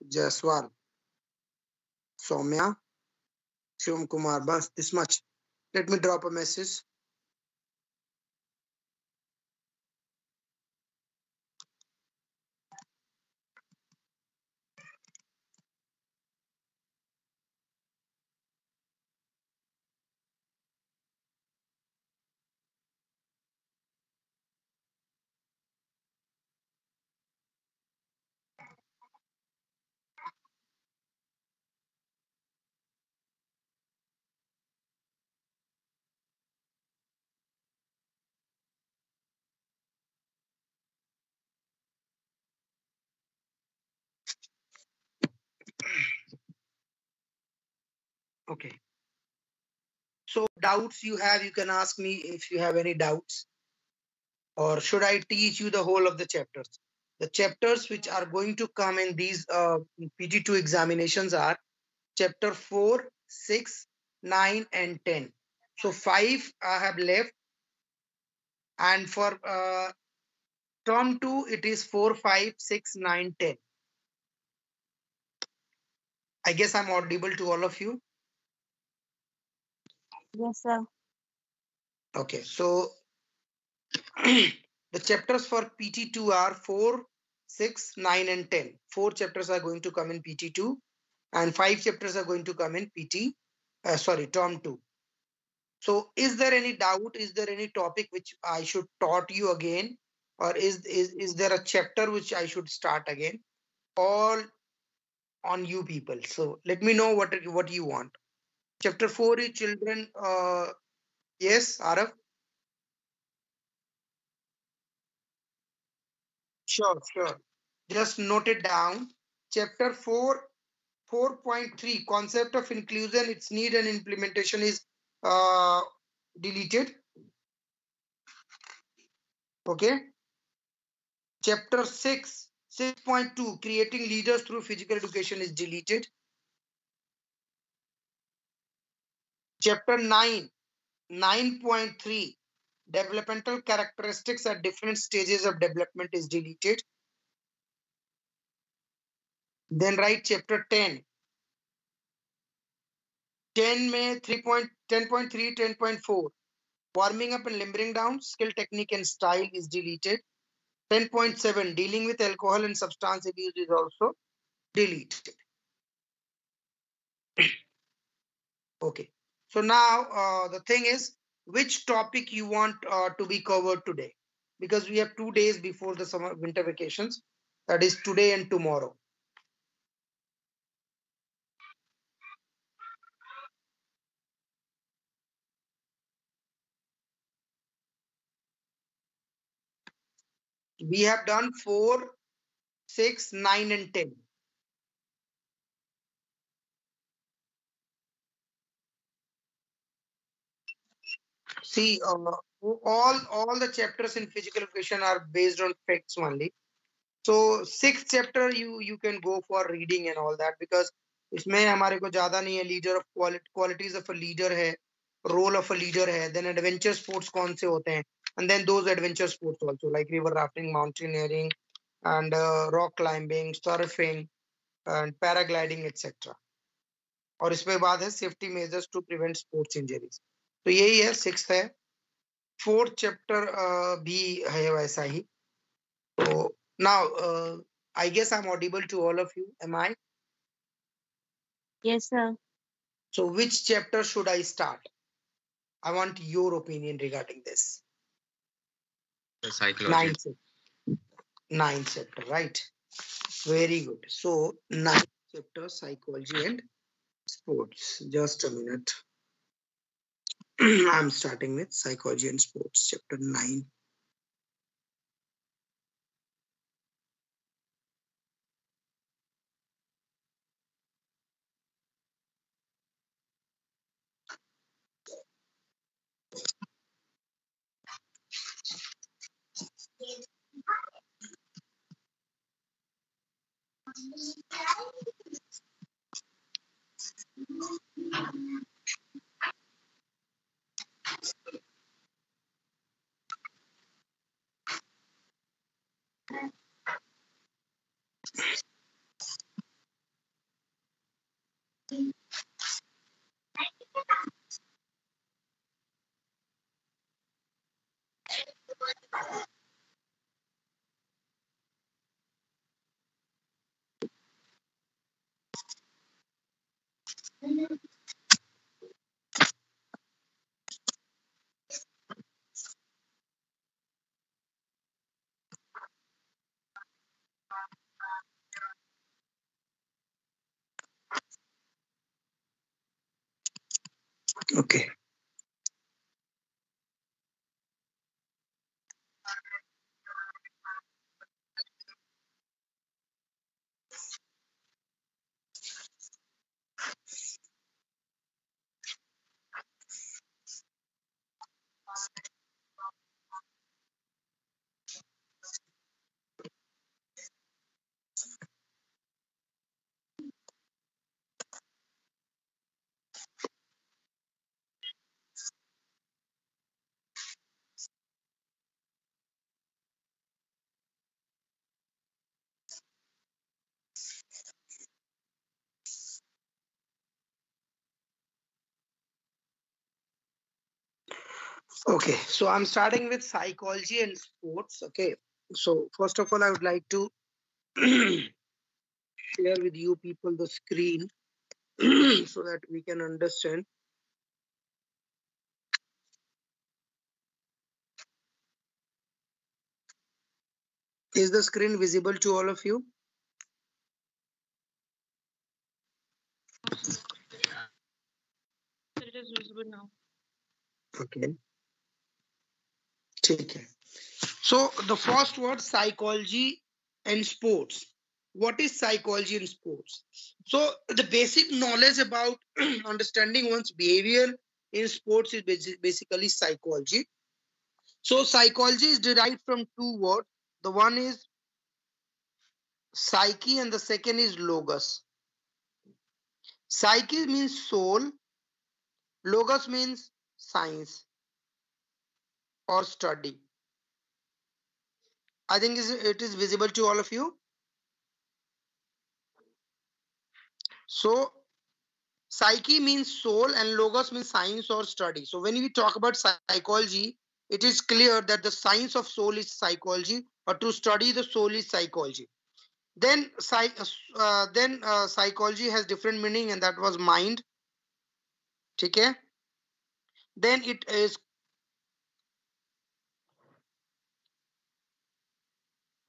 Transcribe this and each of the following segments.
Jaiswal, Soumya, Shivam Kumar. Bas, this much. Let me drop a message. Okay. So doubts you have, you can ask me if you have any doubts. Or should I teach you the whole of the chapters? The chapters which are going to come in these PT2 examinations are chapter 4, 6, 9, and 10. So 5 I have left. And for term 2, it is 4, 5, 6, 9, 10. I guess I'm audible to all of you. Yes, sir. Okay, so the chapters for PT2 are 4, 6, 9, and 10. 4 chapters are going to come in PT2, and 5 chapters are going to come in term 2. So is there any doubt? Is there any topic which I should taught you again? Or is there a chapter which I should start again? All on you people. So let me know what you want. Chapter 4 is children. Yes, Araf? Sure, sure. Just note it down. Chapter 4, 4.3, concept of inclusion, its need and implementation is uh, deleted. Okay. Chapter 6, 6.2, creating leaders through physical education is deleted. Chapter 9, 9.3, developmental characteristics at different stages of development is deleted. Then write chapter 10. 10 में 10.3, 10.4, warming up and limbering down, skill, technique, and style is deleted. 10.7, dealing with alcohol and substance abuse is also deleted. Okay. So now the thing is, which topic you want to be covered today? Because we have 2 days before the summer winter vacations. That is today and tomorrow. We have done 4, 6, 9, and 10. See, all the chapters in physical education are based on facts only. So 6th chapter you can go for reading and all that, because इसमें हमारे को ज्यादा नहीं है. Leader of qualities of a leader है, role of a leader है, then adventure sports कौन से होते हैं, and then those adventure sports also like river rafting, mountaineering, and rock climbing, surfing, and paragliding, etc. और इसमें बाद है safety measures to prevent sports injuries. तो यही है, 6th है. 4th chapter भी है वैसा ही. So now I guess I'm audible to all of you. Am I? Yes, sir. So which chapter should I start? I want your opinion regarding this. The psychology. Ninth chapter, right? Very good. So ninth chapter, psychology and sports. Just a minute. I'm starting with psychology and sports, chapter 9. Okay. Okay, so I'm starting with psychology and sports. Okay, so first of all, I would like to share with you people the screen so that we can understand. Is the screen visible to all of you? It is visible now. Okay, ठीक है. So the first word, psychology and sports. What is psychology and sports? So the basic knowledge about understanding one's behavior in sports is basically psychology. So psychology is derived from two words. The one is psyche and the second is logos. Psyche means soul, logos means science or study. I think it is visible to all of you. So psyche means soul and logos means science or study. So when we talk about psychology, it is clear that the science of soul is psychology, or to study the soul is psychology. Then, psychology has different meaning, and that was mind. Okay. Then it is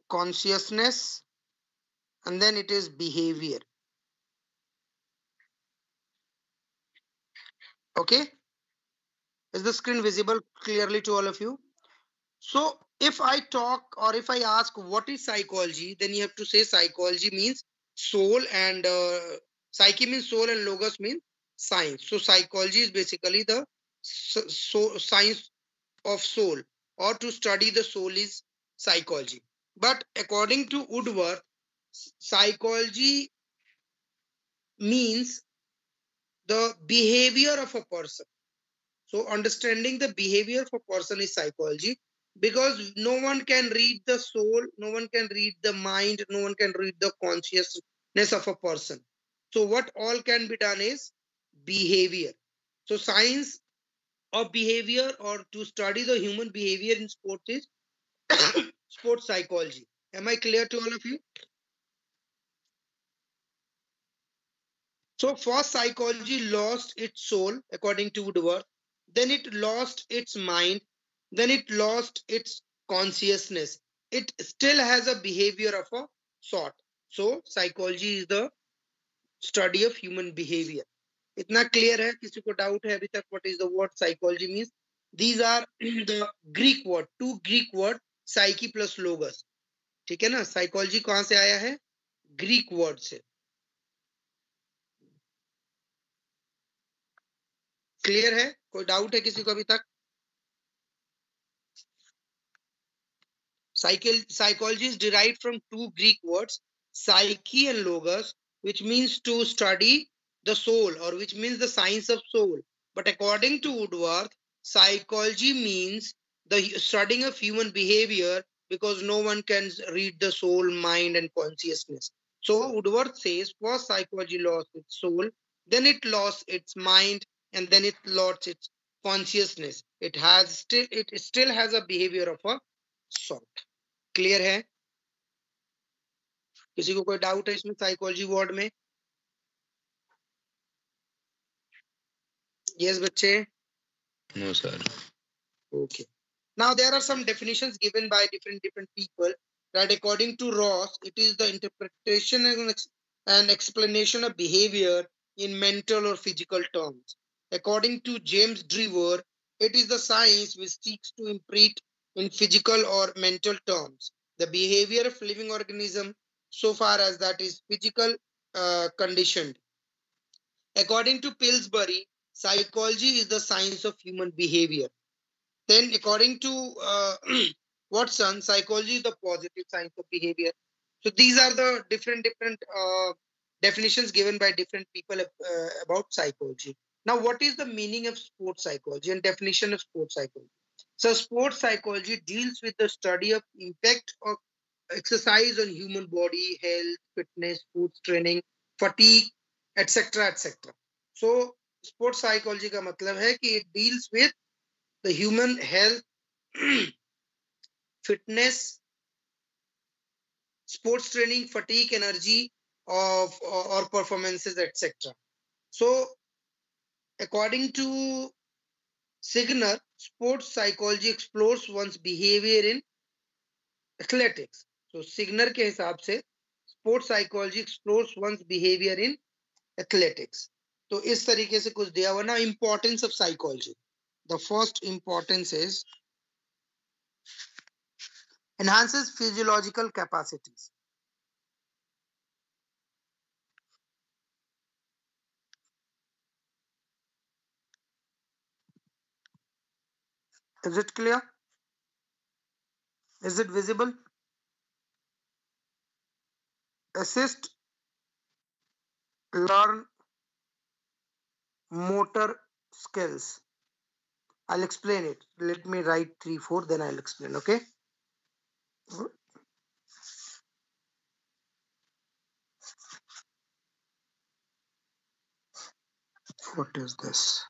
consciousness, and then it is behavior. Okay. Is the screen visible clearly to all of you? So if I talk or if I ask what is psychology, then you have to say psychology means soul, and psyche means soul and logos means science. So psychology is basically the science of soul, or to study the soul is psychology. But according to Woodworth, psychology means the behavior of a person. So understanding the behavior of a person is psychology, because no one can read the soul, no one can read the mind, no one can read the consciousness of a person. So what all can be done is behavior. So science of behavior, or to study the human behavior in sports, is sports psychology. Am I clear to all of you? So first, psychology lost its soul, according to Woodworth. Then it lost its mind. Then it lost its consciousness. It still has a behavior of a sort. So psychology is the study of human behavior. इतना clear है? किसी को doubt है अभी तक what is the word psychology means? These are the Greek word, two Greek word, psyche plus logos. ठीक है ना? Psychology कहाँ से आया है? Greek word से. क्लियर है? कोई डाउट है किसी को अभी तक? Psychology is derived from two Greek words, psyche and logos, which means to study the soul, or which means the science of soul. But according to Woodworth, psychology means the studying of human behavior, because no one can read the soul, mind, and consciousness. So Woodworth says first psychology lost its soul, then it lost its mind, and then it lost its consciousness. It still has a behavior of a sort. Clear है? किसी को कोई doubt है इसमें psychology word में? Yes, बच्चे. No, sir. Okay. Now there are some definitions given by different people. That according to Ross, it is the interpretation and explanation of behavior in mental or physical terms. According to James Drewer, it is the science which seeks to imprint in physical or mental terms the behavior of living organism so far as that is physical conditioned. According to Pillsbury, psychology is the science of human behavior. Then, according to Watson, psychology is the positive science of behavior. So these are the different definitions given by different people about psychology. Now, what is the meaning of sports psychology and definition of sports psychology? So, sports psychology deals with the study of impact of exercise on human body, health, fitness, sports training, fatigue, etc., etc. So, sports psychology का मतलब है कि it deals with the human health, fitness, sports training, fatigue, energy of or performances, etc. So, according to Signer, sports psychology explores one's behavior in athletics. So, Signer के हिसाब से sports psychology explores one's behavior in athletics. तो इस तरीके से कुछ दिया हुआ ना. Importance of psychology. The first importance is enhances physiological capacities. Is it clear? Is it visible? Assist learn motor skills. I'll explain it. Let me write 3, 4, then I'll explain. Okay. What is this?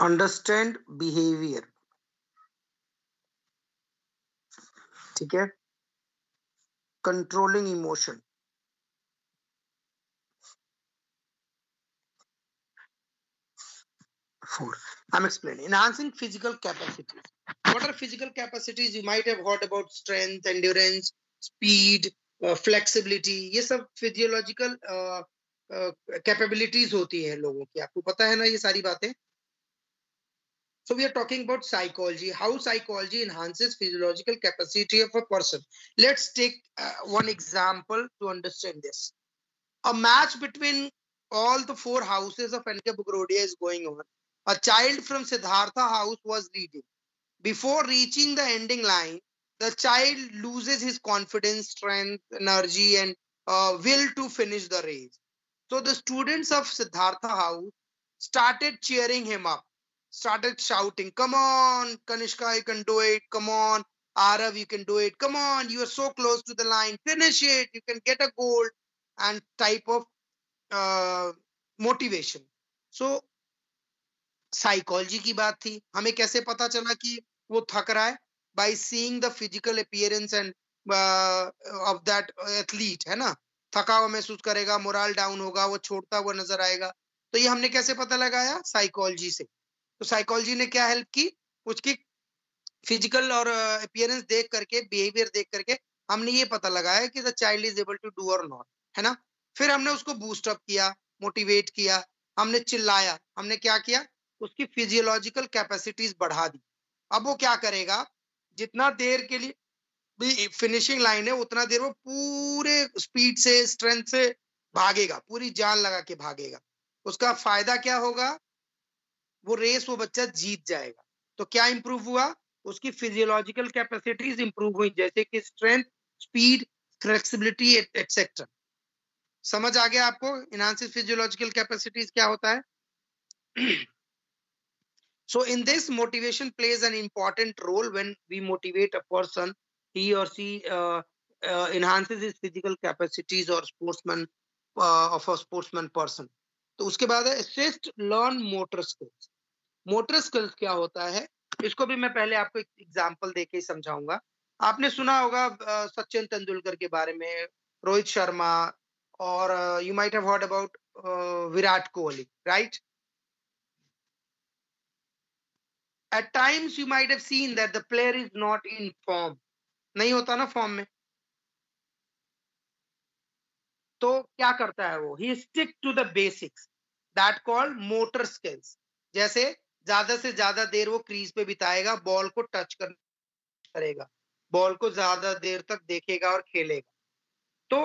Understand behavior. ठीक है. Controlling emotion. 4. I'm explaining. Enhancing physical capacities. What are physical capacities? You might have heard about strength, endurance, speed, flexibility. ये सब physiological capabilities होती हैं लोगों की. आपको पता है ना ये सारी बातें? So we are talking about psychology, how psychology enhances physiological capacity of a person. Let's take one example to understand this. A match between all the 4 houses of NK Bugrodia is going on. A child from Siddhartha house was leading. Before reaching the ending line, the child loses his confidence, strength, energy, and will to finish the race. So the students of Siddhartha house started cheering him up, started shouting, "Come on, Kanishka, you can do it. Come on, Arav, you can do it. Come on, you are so close to the line. Finish it. You can get a gold," and type of motivation. So psychology की बात थी. हमें कैसे पता चला कि वो थक रहा है? Bye seeing the physical appearance end of that athlete, है ना. थका हुआ महसूस करेगा, मोरल डाउन होगा, वो छोड़ता हुआ नजर आएगा. तो ये हमने कैसे पता लगाया? साइकोलॉजी से. तो साइकोलॉजी ने क्या हेल्प की? उसकी फिजिकल और अपीयरेंस देख करके, बिहेवियर देख करके हमने ये पता लगाया कि the child is able to do और नॉट, है ना. फिर हमने उसको बूस्ट अप किया, मोटिवेट किया, हमने चिल्लाया, हमने क्या किया? उसकी फिजियोलॉजिकल कैपेसिटीज बढ़ा दी. अब वो क्या करेगा? जितना देर के लिए भी फिनिशिंग लाइन है उतना देर वो पूरे स्पीड से, स्ट्रेंथ से भागेगा, पूरी जान लगा के भागेगा. उसका फायदा क्या होगा? वो रेस वो बच्चा जीत जाएगा. तो क्या इंप्रूव हुआ? उसकी फिजियोलॉजिकल कैपेसिटीज इंप्रूव हुई, जैसे कि स्ट्रेंथ, स्पीड, फ्लेक्सिबिलिटी एटसेट्रा. समझ आ गया आपको एनहांसेस फिजियोलॉजिकल कैपेसिटीज क्या होता है? So in this, motivation plays an important role. When we motivate a person, he or she enhances his physical capacities or sportsman of a sportsman person. तो उसके बाद है assist learn motor skills. Motor skills क्या होता है, इसको भी मैं पहले आपको एक एग्जांपल देके ही समझाऊंगा। आपने सुना होगा सचिन तेंदुलकर के बारे में, रोहित शर्मा, और you might have heard about Virat Kohli, right? At times you might have seen that the player is not in form, नहीं होता ना फॉर्म में, तो क्या करता है वो, he stick to the basics that called motor skills. जैसे ज्यादा से ज्यादा देर वो क्रीज पे बिताएगा, बॉल को टच करेगा, बॉल को ज्यादा देर तक देखेगा और खेलेगा। तो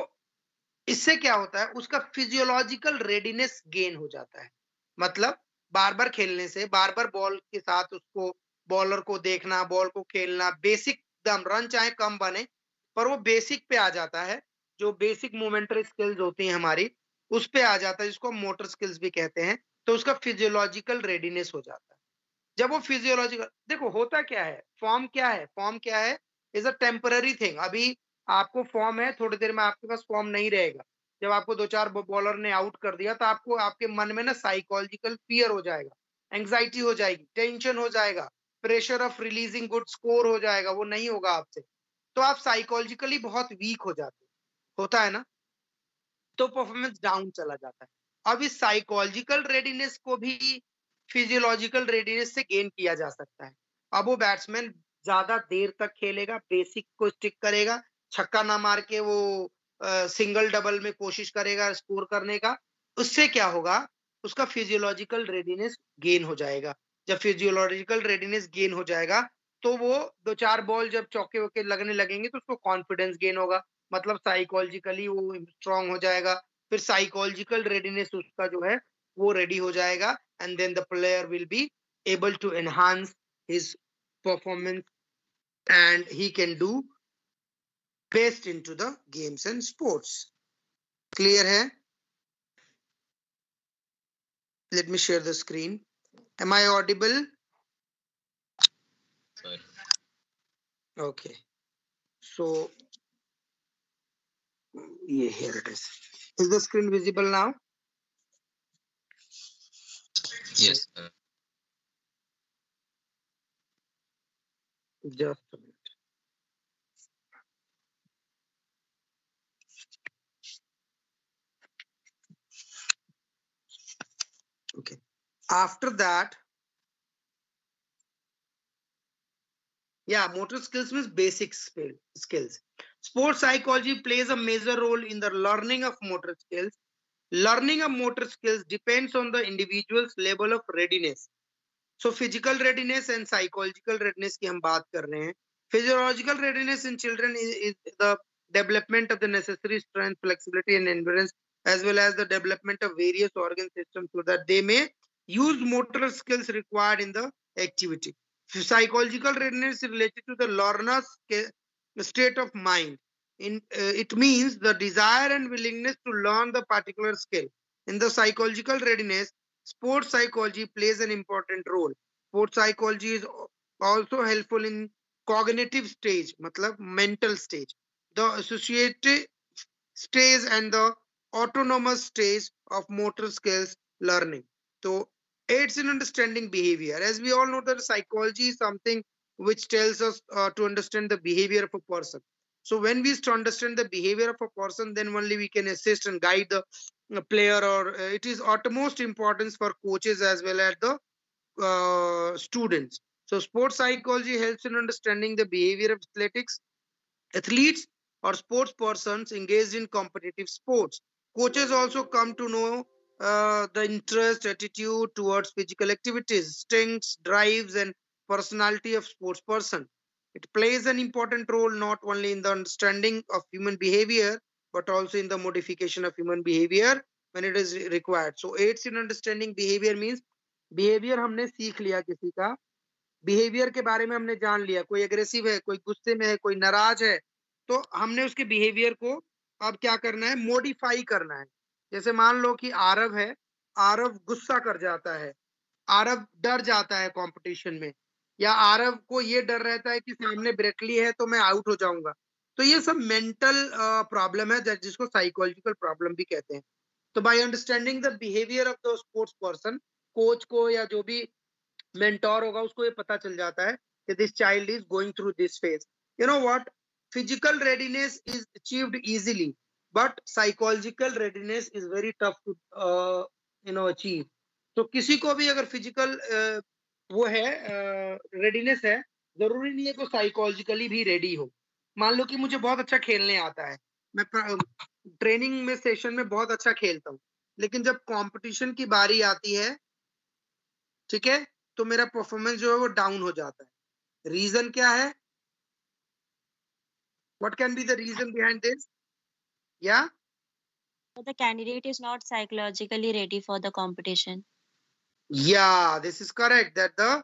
इससे क्या होता है, उसका फिजियोलॉजिकल रेडीनेस गेन हो जाता है। मतलब बार बार खेलने से, बार बार बॉल के साथ उसको, बॉलर को देखना, बॉल को खेलना, बेसिक दम रन चाहे कम बने पर वो बेसिक पे आ जाता है। जो बेसिक मोमेंटरी स्किल्स होती हैं हमारी, उस पे आ जाता है, जिसको हम मोटर स्किल्स भी कहते हैं। तो उसका फिजियोलॉजिकल रेडीनेस हो जाता है। जब वो फिजियोलॉजिकल, देखो होता क्या है, फॉर्म क्या है, फॉर्म क्या है, इज अ टेम्पररी थिंग। अभी आपको फॉर्म है, थोड़ी देर में आपके पास फॉर्म नहीं रहेगा। जब आपको दो चार बॉलर ने आउट कर दिया तो आपको, आपके मन में ना साइकोलॉजिकल फियर हो जाएगा, एंग्जाइटी हो जाएगी, टेंशन हो जाएगा, pressure of releasing good score हो जाएगा, वो नहीं होगा आपसे। तो आप साइकोलॉजिकली बहुत वीक हो जाते हो, होता है ना, तो परफॉर्मेंस डाउन चला जाता है। अब इस साइकोलॉजिकल रेडीनेस को भी फिजियोलॉजिकल रेडीनेस से गेन किया जा सकता है। अब वो बैट्समैन ज्यादा देर तक खेलेगा, बेसिक को स्टिक करेगा, छक्का ना मार के वो सिंगल डबल में कोशिश करेगा स्कोर करने का। उससे क्या होगा, उसका फिजियोलॉजिकल रेडीनेस गेन हो जाएगा। जब फिजियोलॉजिकल रेडीनेस गेन हो जाएगा तो वो दो चार बॉल जब चौके वौके लगने लगेंगे तो उसको कॉन्फिडेंस गेन होगा, मतलब साइकोलॉजिकली वो स्ट्रांग हो जाएगा। फिर साइकोलॉजिकल रेडीनेस उसका जो है वो रेडी हो जाएगा, and then the player will be able to enhance his performance and he can do best into the games and sports. Clear है? Let me share the screen. Am I audible? Sir. Okay, so here it is. Is the screen visible now? Yes, sir. Just a minute. Okay. After that, yeah, motor skills means basic skills. Sports psychology plays a major role in the learning of motor skills. Learning of motor skills depends on the individual's level of readiness. So physical readiness and psychological readiness की हम बात कर रहे हैं. Physiological readiness in children is the development of the necessary strength, flexibility, and endurance, as well as the development of various organ systems so that they may use motor skills required in the activity. Psychological readiness is related to the learner's state of mind. It means the desire and willingness to learn the particular skill. In the psychological readiness, sports psychology plays an important role. Sports psychology is also helpful in cognitive stage, matlab mental stage, the associative stage and the autonomous stage of motor skills learning. So aids in understanding behavior. As we all know that psychology is something which tells us to understand the behavior of a person. So when we understand the behavior of a person, then only we can assist and guide the player, or it is utmost importance for coaches as well as the students. So sports psychology helps in understanding the behavior of athletes or sports persons engaged in competitive sports. Coaches also come to know the interest, attitude towards physical activities, strengths, drives, and personality of sports person. It plays an important role not only in the understanding of human behavior, but also in the modification of human behavior when it is required. So aids in understanding behavior means behavior हमने सीख लिया किसी का, behaviour के बारे में हमने जान लिया, कोई एग्रेसिव है, कोई गुस्से में है, कोई नाराज है, तो हमने उसके बिहेवियर को अब क्या करना है, मॉडिफाई करना है। जैसे मान लो कि आरव है, आरव गुस्सा कर जाता है, आरव डर जाता है कंपटीशन में, या आरव को ये डर रहता है कि सामने ब्रेकली है तो मैं आउट हो जाऊंगा। तो ये सब मेंटल प्रॉब्लम है जिसको साइकोलॉजिकल प्रॉब्लम भी कहते हैं। तो by understanding the behaviour of the sports person, coach को या जो भी मेंटोर होगा उसको ये पता चल जाता है कि this child is going through this phase. You know what, physical readiness is achieved easily, but psychological readiness is very tough to achieve. तो किसी को भी अगर फिजिकल वो है रेडीनेस है, जरूरी नहीं है कि साइकोलॉजिकली भी रेडी हो. मान लो कि मुझे बहुत अच्छा खेलने आता है, मैं ट्रेनिंग में सेशन में बहुत अच्छा खेलता हूँ, लेकिन जब कंपटीशन की बारी आती है, ठीक है, तो मेरा परफॉर्मेंस जो है वो डाउन हो जाता है. रीजन क्या है? What can be the reason behind this? या So the candidate is not psychologically ready for the competition. yeah, this is correct, that the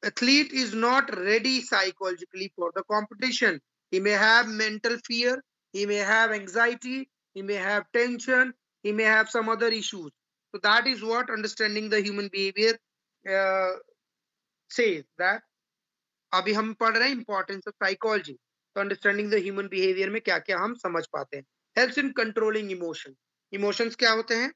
athlete is not ready psychologically for the competition. He may have mental fear, he may have anxiety, he may have tension, he may have some other issues. So that is what understanding the human behavior uh, says, that अभी हम पढ़ रहे हैं importance of psychology. तो understanding the human behaviour में क्या क्या हम समझ पाते हैं. Helps in controlling emotion. Emotions क्या होते हैं?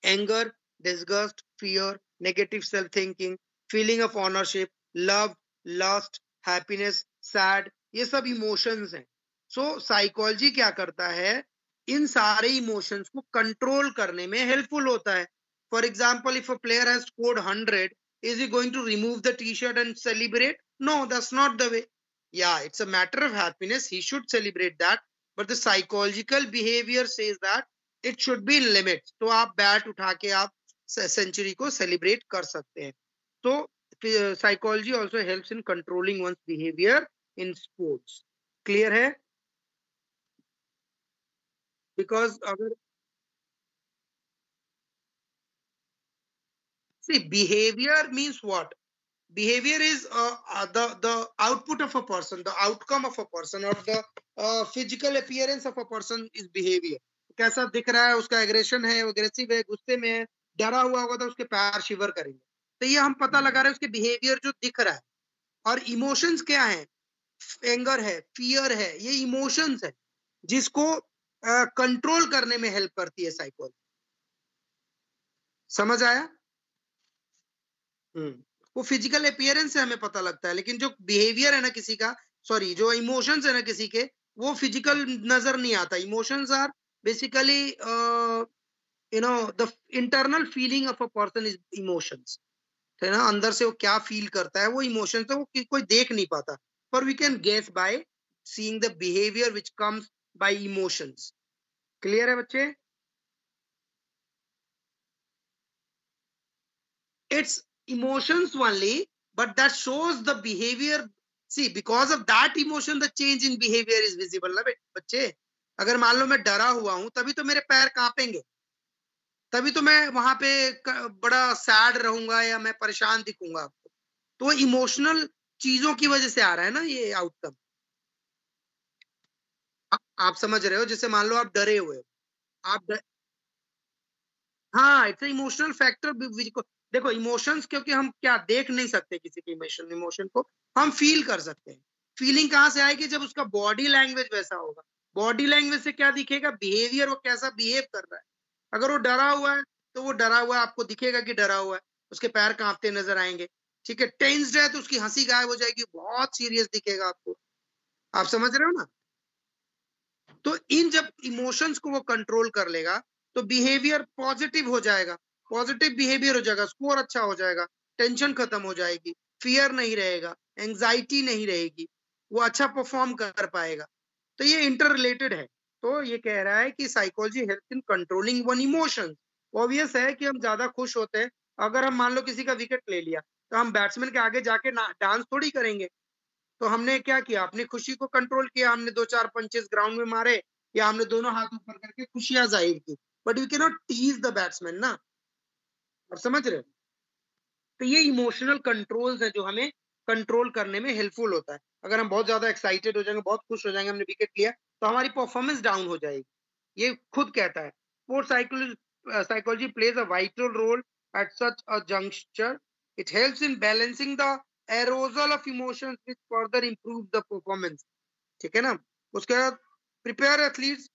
Anger, disgust, fear, negative self thinking, feeling of ownership, love, lust, happiness, sad, ये सब इमोशंस हैं. सो साइकोलॉजी क्या करता है? इन सारे इमोशंस को कंट्रोल करने में हेल्पफुल होता है. For example, if a player has scored 100, is he going to remove the t-shirt and celebrate? No, that's not the way. Yeah, it's a matter of happiness, he should celebrate that, but the psychological behavior says that it should be limits. तो आप bat उठा के आप century को celebrate कर सकते हैं. तो psychology also helps in controlling one's behaviour in sports. Clear है? बिकॉज अगर see, behavior means what? Behavior is the output of a person, the outcome of a person, or the physical appearance of a person is behavior. कैसा दिख रहा है, उसका aggression है, aggressive है, गुस्से में है, डरा हुआ होगा तो उसके पैर शिवर करेंगे. तो ये हम पता लगा रहे हैं उसके बिहेवियर जो दिख रहा है. और इमोशंस क्या है? एंगर है, फियर है, ये इमोशंस है जिसको कंट्रोल करने में हेल्प करती है साइकोलॉजी. समझ आया? वो फिजिकल अपीयरेंस से हमें पता लगता है, लेकिन जो बिहेवियर है ना किसी का, सॉरी, जो इमोशंस है ना किसी के, वो फिजिकल नजर नहीं आता. Emotions are basically the internal feeling of a person is emotions. है ना, अंदर से वो क्या फील करता है, वो इमोशंस है, वो कोई देख नहीं पाता, पर we can guess by seeing the behaviour which comes by emotions. Clear है बच्चे? It's emotions only, but that shows the behavior. See, because of that emotion, the change in behavior is visible ना बच्चे. अगर मान लो मैं डरा हुआ हूं, तभी तो मेरे पैर कांपेंगे, तभी तो मैं वहां पे बड़ा सैड रहूंगा या मैं परेशान दिखूंगा आपको. तो इमोशनल चीजों की वजह से आ रहा है ना ये आउटकम. आप समझ रहे हो? जैसे मान लो आप डरे हुए हो, आप हाँ, इट्स इमोशनल फैक्टर. देखो, इमोशंस क्योंकि हम क्या देख नहीं सकते किसी के इमोशन, इमोशन को हम फील कर सकते हैं. फीलिंग कहाँ से आएगी? जब उसका बॉडी लैंग्वेज वैसा होगा. बॉडी लैंग्वेज से क्या दिखेगा? बिहेवियर, वो कैसा बिहेव कर रहा है. अगर वो डरा हुआ है तो वो डरा हुआ है, आपको दिखेगा कि डरा हुआ है, उसके पैर कांपते नजर आएंगे. ठीक है, टेंस्ड है तो उसकी हंसी गायब हो जाएगी, बहुत सीरियस दिखेगा आपको. आप समझ रहे हो ना? तो इन जब इमोशंस को वो कंट्रोल कर लेगा तो बिहेवियर पॉजिटिव हो जाएगा. पॉजिटिव बिहेवियर हो जाएगा, स्कोर अच्छा हो जाएगा, टेंशन खत्म हो जाएगी, फियर नहीं रहेगा, एंजाइटी नहीं रहेगी, वो अच्छा परफॉर्म कर पाएगा. तो ये इंटर रिलेटेड है. तो ये कह रहा है कि psychology help in controlling one emotion. Obvious है कि हम ज्यादा खुश होते हैं. अगर हम मान लो किसी का विकेट ले लिया, तो हम बैट्समैन के आगे जाके डांस थोड़ी करेंगे. तो हमने क्या किया? अपनी खुशी को कंट्रोल किया, हमने 2-4 पंचेस ग्राउंड में मारे, या हमने दोनों हाथ ऊपर करके खुशियां जाहिर की. But you can not tease the batsman ना. और समझ रहे हो? तो ये इमोशनल कंट्रोल्स है जो हमें कंट्रोल करने में हेल्पफुल होता है. अगर हम बहुत ज्यादा एक्साइटेड हो जाएंगे, बहुत खुश हो जाएंगे, हमने विकेट लिया, तो हमारी परफॉर्मेंस डाउन हो जाएगी. ये खुद कहता है. Sports psychology plays a vital role at such a juncture. It helps in balancing the arousal of emotions which further improve the performance. ठीक है ना? उसके बाद prepare athletes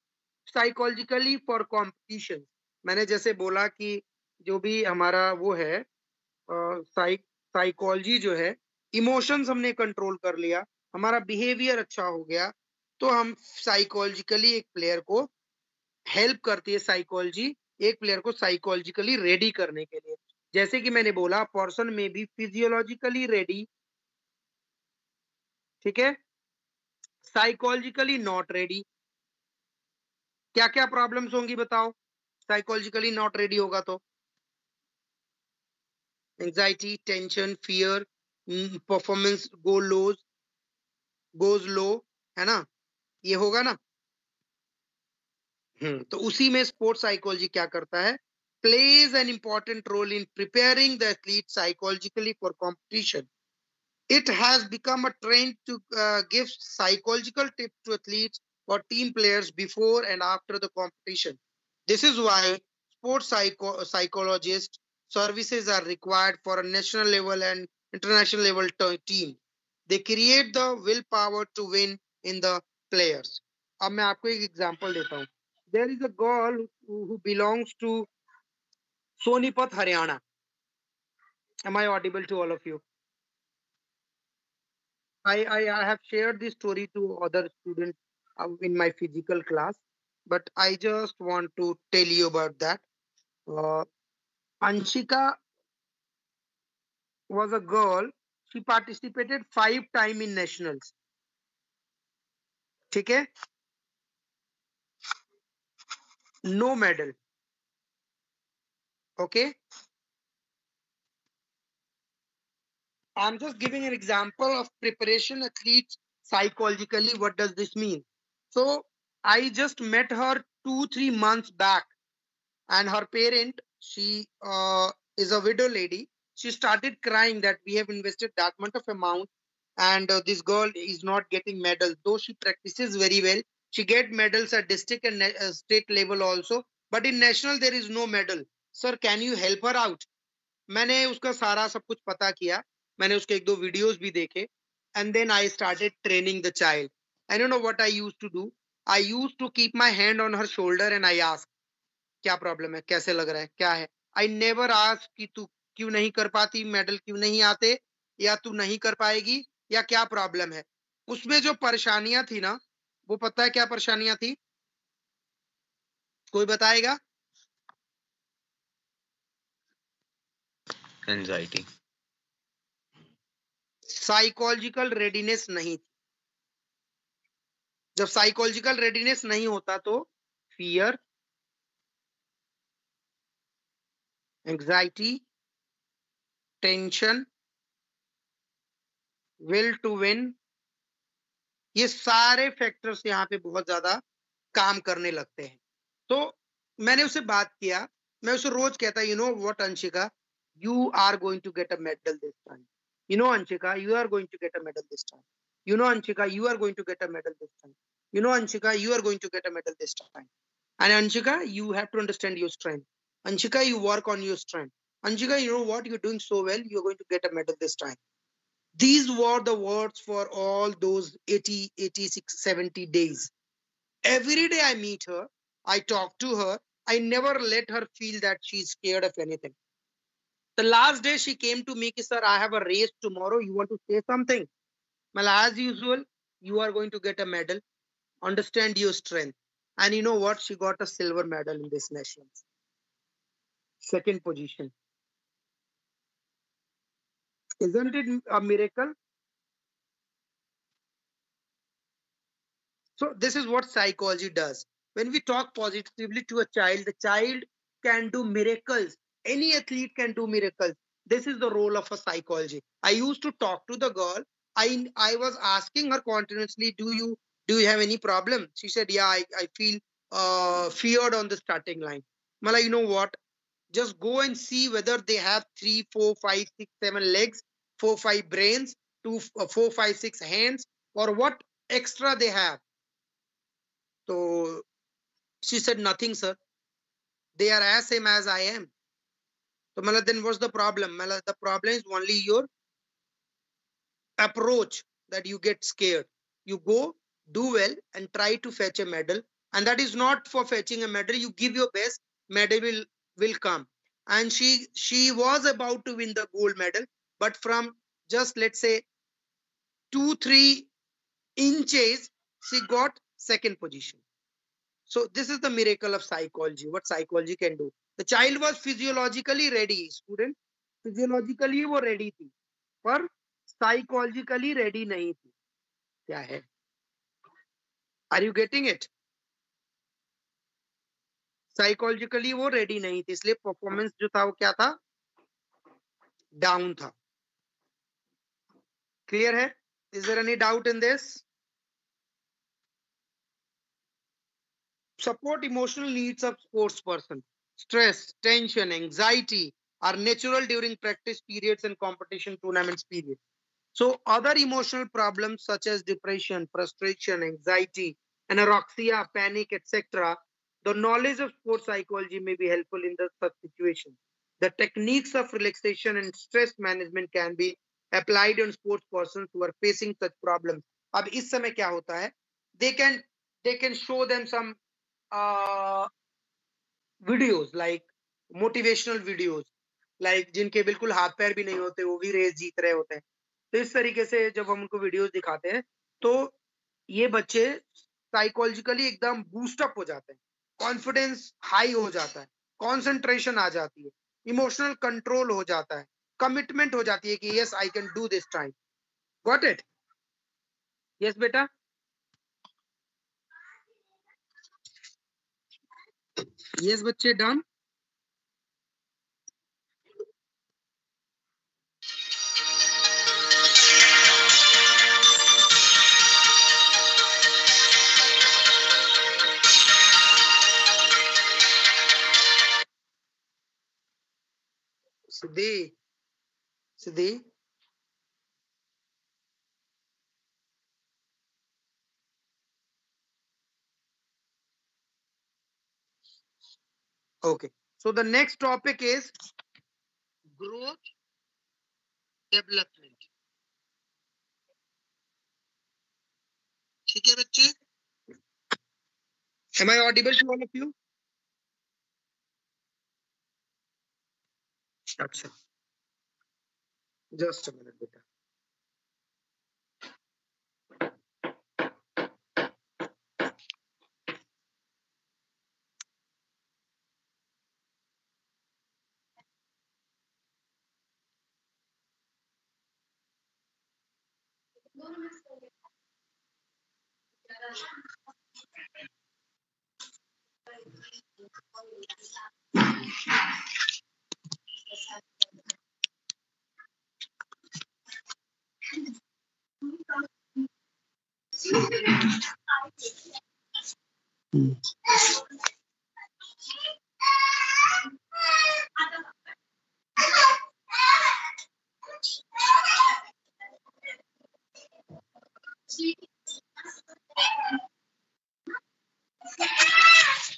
psychologically for competition. मैंने जैसे बोला कि जो भी हमारा वो है साइकोलॉजी जो है, इमोशंस हमने कंट्रोल कर लिया, हमारा बिहेवियर अच्छा हो गया, तो हम साइकोलॉजिकली एक प्लेयर को हेल्प करती है साइकोलॉजी, एक प्लेयर को साइकोलॉजिकली रेडी करने के लिए। जैसे कि मैंने बोला, person may B physiologically ready, ठीक है, साइकोलॉजिकली नॉट रेडी। क्या क्या प्रॉब्लम्स होंगी बताओ, साइकोलॉजिकली नॉट रेडी होगा तो? Anxiety, tension, fear, performance goes low, है ना, ये होगा ना। तो उसी में स्पोर्ट्स साइकोलॉजी क्या करता है, plays an important role in preparing the athlete psychologically for competition. It has become a trend to give psychological tips to athletes or team players before and after the competition. This is why sports psychologist services are required for a national level and international level team. They create the willpower to win in the players. अब मैं आपको एक example देता हूँ. There is a girl who belongs to Sonipat, Haryana. Am I audible to all of you? I have shared this story to other students in my physical class, but I just want to tell you about that. Anshika was a girl. She participated 5 times in nationals. ठीक है? No medal. Okay? I'm just giving an example of preparation athletes psychologically. What does this mean? So I just met her 2-3 months back, and her parent, she is a widow lady. She started crying that we have invested that much of amount, and this girl is not getting medals, though she practices very well. She get medals at district and state level also, but in national there is no medal. Sir, can you help her out? मैंने उसका सारा सब कुछ पता किया, मैंने उसके 1-2 videos भी देखे, and then I started training the child. And you know what I used to do? I used to keep my hand on her shoulder and I asked, क्या प्रॉब्लम है, कैसे लग रहा है, क्या है? आई नेवर आस्क कि तू क्यों नहीं कर पाती, मेडल क्यों नहीं आते, या तू नहीं कर पाएगी, या क्या प्रॉब्लम है? उसमें जो परेशानियां थी ना, वो पता है क्या परेशानियां थी? कोई बताएगा? एंजाइटी, साइकोलॉजिकल रेडीनेस नहीं थी. जब साइकोलॉजिकल रेडीनेस नहीं होता तो fear, anxiety, tension, will to win, ये सारे फैक्टर्स यहाँ पे बहुत ज्यादा काम करने लगते हैं. तो मैंने उससे बात किया, मैं उसे रोज कहता, you know what Anshika, you are going to get a medal this time. You know Anshika, you are going to get a medal this time. You know Anshika, you are going to get a medal this time. You know, Anshika, you are going to get a medal this time. And Anshika, you have to understand your strength. Anshika, you work on your strength. Anshika, you know what? You're doing so well. You're going to get a medal this time. These were the words for all those 80, 86, 70 days. Every day I meet her, I talk to her. I never let her feel that she's scared of anything. The last day she came to me, sir, I have a race tomorrow. You want to say something? Well, as usual, you are going to get a medal. Understand your strength. And you know what? She got a silver medal in this nationals. Second position. Isn't it a miracle? So this is what psychology does. When we talk positively to a child, the child can do miracles. Any athlete can do miracles. This is the role of a psychology. I used to talk to the girl. I was asking her continuously, do you have any problem? She said, yeah, I feel feared on the starting line. Mala, you know what? Just go and see whether they have 3, 4, 5, 6, 7 legs, 4, 5 brains, 4, 5, 6 hands, or what extra they have. So she said, nothing, sir. They are as same as I am. So Mala, then what's the problem? Mala, the problem is only your approach, that you get scared. You go, do well, and try to fetch a medal. And that is not for fetching a medal. You give your best, medal will come. And she was about to win the gold medal, but from just let's say 2-3 inches, she got second position. So this is the miracle of psychology, what psychology can do. The child was physiologically ready, student. Physiologically वो ready थी, पर psychologically ready नहीं थी. क्या है? Are you getting it? Psychologically वो ready नहीं थी, इसलिए performance जो था वो क्या था? Down था. Clear है? Is there any doubt in this? Support emotional needs of sports person. Stress, tension, anxiety are natural during practice periods and competition tournaments period. So other emotional problems such as depression, frustration, anxiety, anorexia, panic, etc. The knowledge of sports psychology may be helpful in such situation. The techniques of relaxation and stress management can be applied on sports persons who are facing such problems. अब इस समय क्या होता है? They can show them some videos like motivational videos, like जिनके बिल्कुल हाथ पैर भी नहीं होते, वो भी रेस जीत रहे होते हैं. तो इस तरीके से जब हम उनको वीडियोस दिखाते हैं तो ये बच्चे साइकोलॉजिकली एकदम बूस्टअप हो जाते हैं, कॉन्फिडेंस हाई हो जाता है, कंसंट्रेशन आ जाती है, इमोशनल कंट्रोल हो जाता है, कमिटमेंट हो जाती है कि yes I can do this time. Got it? Yes बेटा. यस बच्चे, done. Siddhi. Siddhi. Okay. So the next topic is growth development. ठीक है बच्चे? Am I audible to all of you? अच्छा. Just a minute बेटा.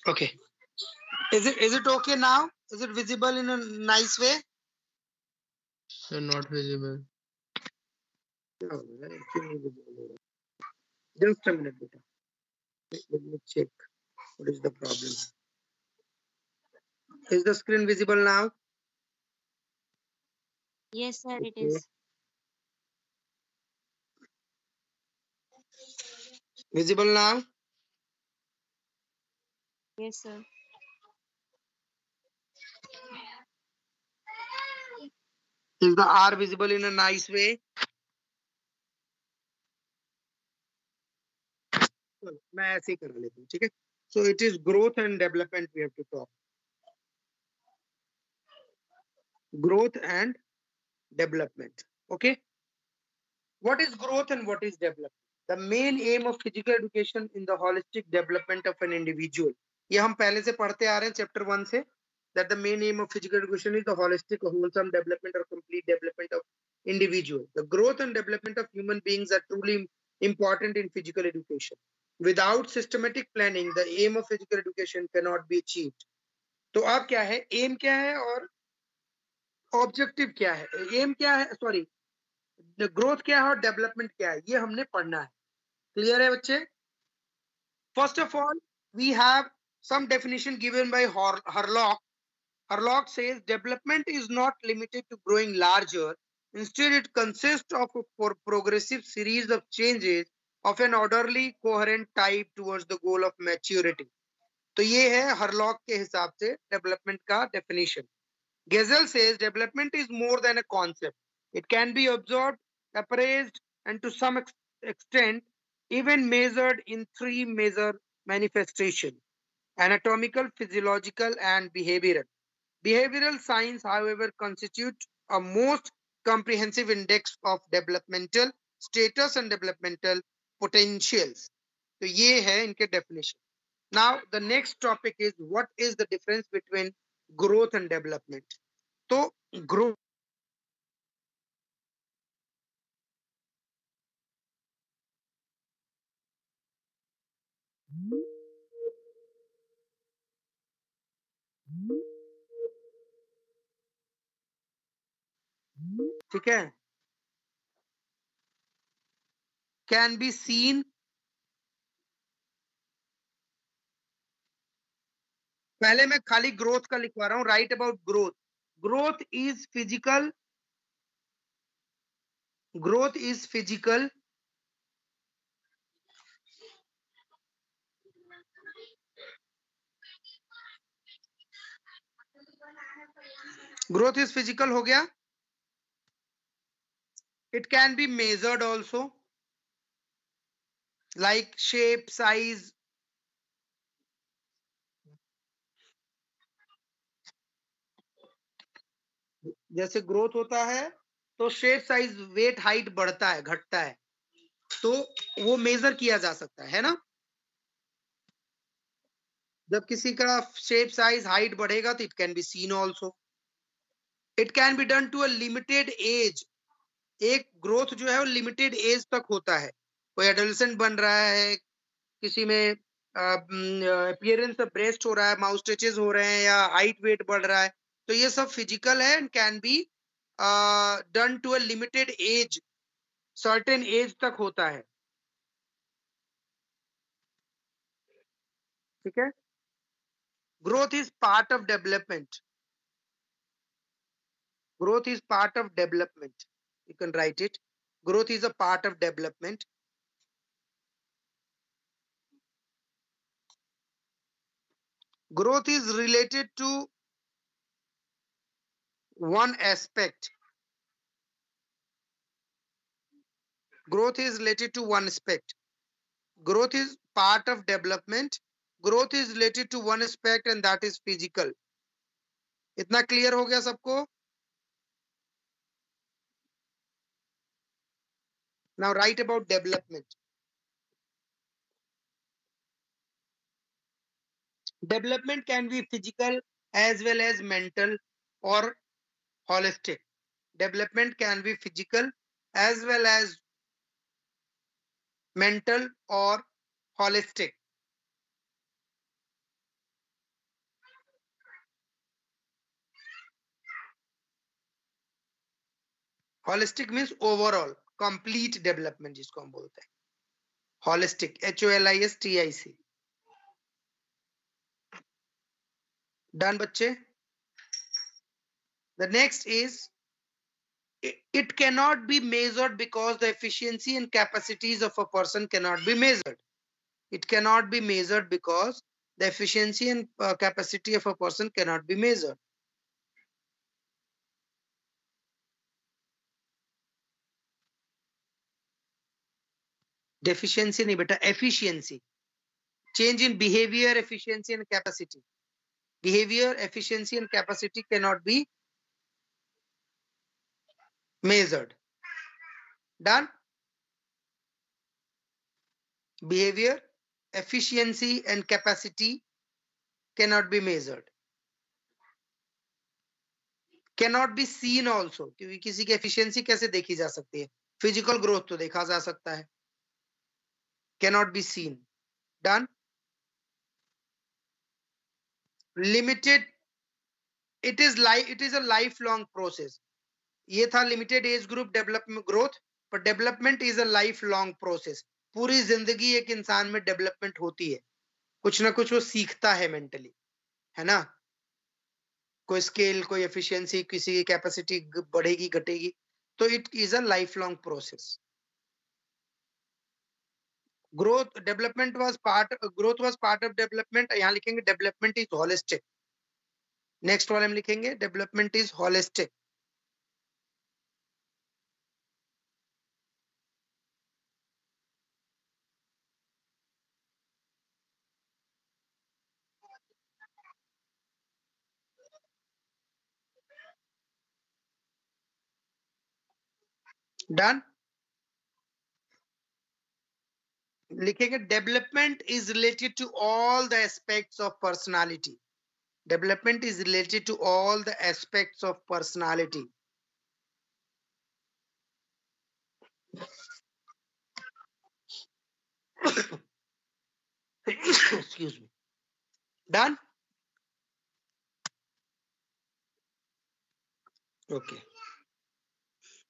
Okay. Is it okay now? Is it visible in a nice way? Sir, not visible. No, just a minute beta. Let me check what is the problem. Is the screen visible now? Yes, sir, it Okay. is. Visible now? Yes, sir. Is the R visible in a nice way? चलो, मैं ऐसे ही करा लेता हूँ, ठीक है? So it is growth and development we have to talk. Growth and development. Okay? What is growth and what is development? The main aim of physical education in the holistic development of an individual. ये हम पहले से पढ़ते आ रहे हैं chapter 1 से, that the main aim of physical education is the holistic wholesome development or complete development of individual. The growth and development of human beings are truly important in physical education. Without systematic planning, the aim of physical education cannot be achieved. तो अब क्या है, aim क्या है और objective क्या है, aim क्या है, sorry, the growth क्या है और development क्या है, ये हमने पढ़ना है. Clear है बच्चे? First of all, we have some definition given by Harlock. Harlock says development is not limited to growing larger Instead, it consists of a progressive series of changes of an orderly, coherent type towards the goal of maturity. तो ये है Hurlock के हिसाब से development का definition. Gesell says development is more than a concept. It can be observed, appraised, and to some extent even measured in three major manifestations: anatomical, physiological, and behavioral. Behavioral science, however, constitute a most comprehensive index of developmental status and developmental potentials. तो ये है इनके definition. Now the next topic is what is the difference between growth and development. तो growth ठीक है, can be seen. पहले मैं खाली ग्रोथ का लिखवा रहा हूं. Right about growth. Growth is physical. Growth is physical. Growth is physical हो गया. It can be measured also, like shape, size. जैसे ग्रोथ होता है तो शेप, साइज, वेट, हाइट बढ़ता है, घटता है, तो वो मेजर किया जा सकता है ना. जब किसी का शेप, साइज, हाइट बढ़ेगा तो it can be seen also. It can be done to a limited age. एक ग्रोथ जो है वो लिमिटेड एज तक होता है. कोई एडोलेसेंट बन रहा है, किसी में अपीयरेंस ऑफ ब्रेस्ट हो रहा है, माउथ स्टिचेस हो रहे हैं, या हाइट वेट बढ़ रहा है, तो ये सब फिजिकल है and can be done to a limited age. Certain age तक होता है. ठीक है. Growth is part of development. Growth is part of development. You can write it. Growth is a part of development. Growth is related to one aspect. Growth is related to one aspect. Growth is part of development. Growth is related to one aspect and that is physical. इतना clear हो गया सबको? Now write about development. Development can be physical as well as mental or holistic. Development can be physical as well as mental or holistic. Holistic means overall, complete development जिसको हम बोलते हैं. Holistic, HOLISTIC. Done बच्चे? The next is it cannot be measured because the efficiency and capacities of a person cannot be measured. It cannot be measured because the efficiency and capacity of a person cannot be measured. Deficiency नहीं बेटा, efficiency. Change in behavior, efficiency and capacity. Behavior, efficiency and capacity cannot be measured. Done? Behavior, efficiency and capacity cannot be measured. Cannot be seen also, क्योंकि किसी की efficiency कैसे देखी जा सकती है? Physical growth तो देखा जा सकता है. Cannot be seen. Done? Limited, it is a lifelong process. ये था limited age group development growth, but development is a lifelong process. पूरी जिंदगी एक इंसान में development होती है. कुछ ना कुछ वो सीखता है mentally, है ना? कोई स्केल, कोई एफिशिएंसी, किसी की कैपेसिटी बढ़ेगी घटेगी, So it is a lifelong process. Growth was part of development. यहाँ लिखेंगे development is holistic. Next वाले में लिखेंगे development is holistic. Done. लिखेंगे development is related to all the aspects of personality. Development is related to all the aspects of personality. Excuse me. Done. Okay.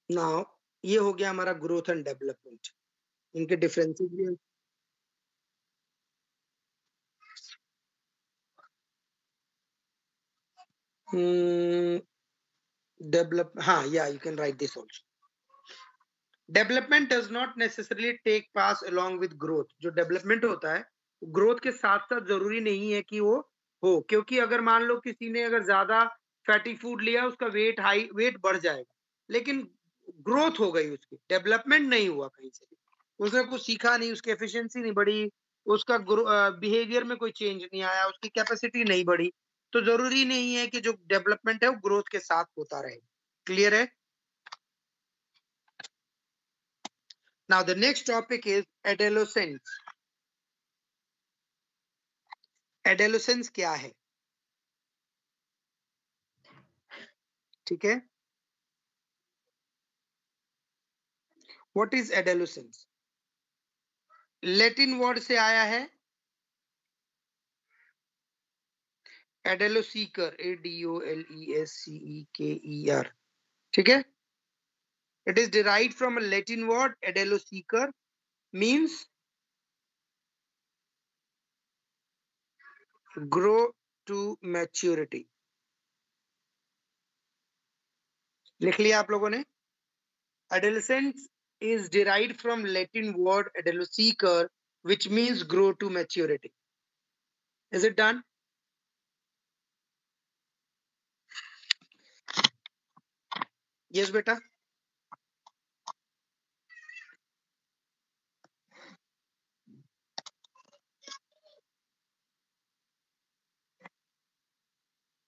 Now ये हो गया हमारा growth and development. इनके differences भी हैं. Yeah, you can write this also. Development does not necessarily take pass along with growth. जो development होता है growth के साथ साथ जरूरी नहीं है कि वो हो, क्योंकि अगर मान लो किसी ने अगर ज्यादा फैटी फूड लिया उसका वेट बढ़ जाएगा, लेकिन ग्रोथ हो गई, उसकी डेवलपमेंट नहीं हुआ, कहीं से उसने कुछ सीखा नहीं, उसकी एफिशिएंसी नहीं बढ़ी, उसका बिहेवियर में कोई चेंज नहीं आया, उसकी कैपेसिटी नहीं बढ़ी, तो जरूरी नहीं है कि जो डेवलपमेंट है वो ग्रोथ के साथ होता रहे. क्लियर है? Now the next topic is adolescence. Adolescence क्या है? ठीक है? What is adolescence? Latin word से आया है adolescecer, ADOLESCEKER. ठीक है? It is derived from a Latin word adolescecer, means grow to maturity. लिख लिया आप लोगों ने? Adolescence is derived from Latin word adolescecer, which means grow to maturity. Is it done? Yes, beta.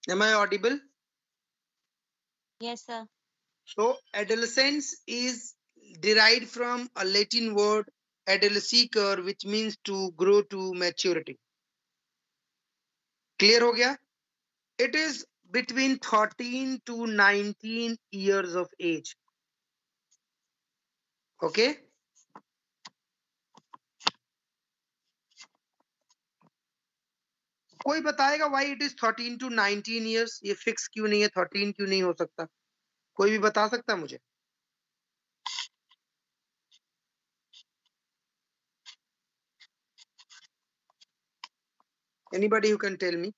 Am I audible? Yes, sir. So adolescence is derived from a Latin word adolescecer, which means to grow to maturity. Clear हो गया? It is between 13 to 19 years of age. Okay? कोई बताएगा why it is 13 to 19 years? ये fix क्यों नहीं है? 13 क्यों नहीं हो सकता? कोई भी बता सकता है मुझे? Anybody who can tell me?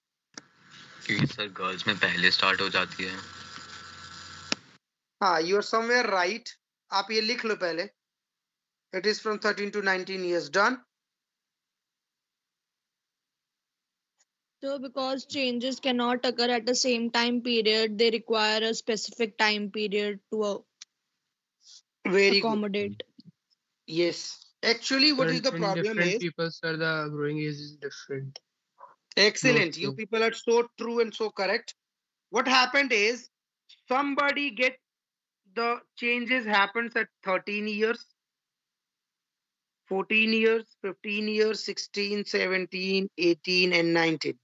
क्योंकि सर गर्ल्स में पहले स्टार्ट हो जाती है. हाँ, you are somewhere right. आप ये लिख लो पहले. It is from 13 to 19 years. Done? So because changes cannot occur at the same time period, they require a specific time period to Very good. accommodate. Yes. Actually, what Sir, is the in problem different is, people, sir, the growing age is different. excellent. Not You so. people are so true and so correct. What happened is, somebody get the changes happens at 13 years, 14 years, 15 years, 16, 17, 18, and 19.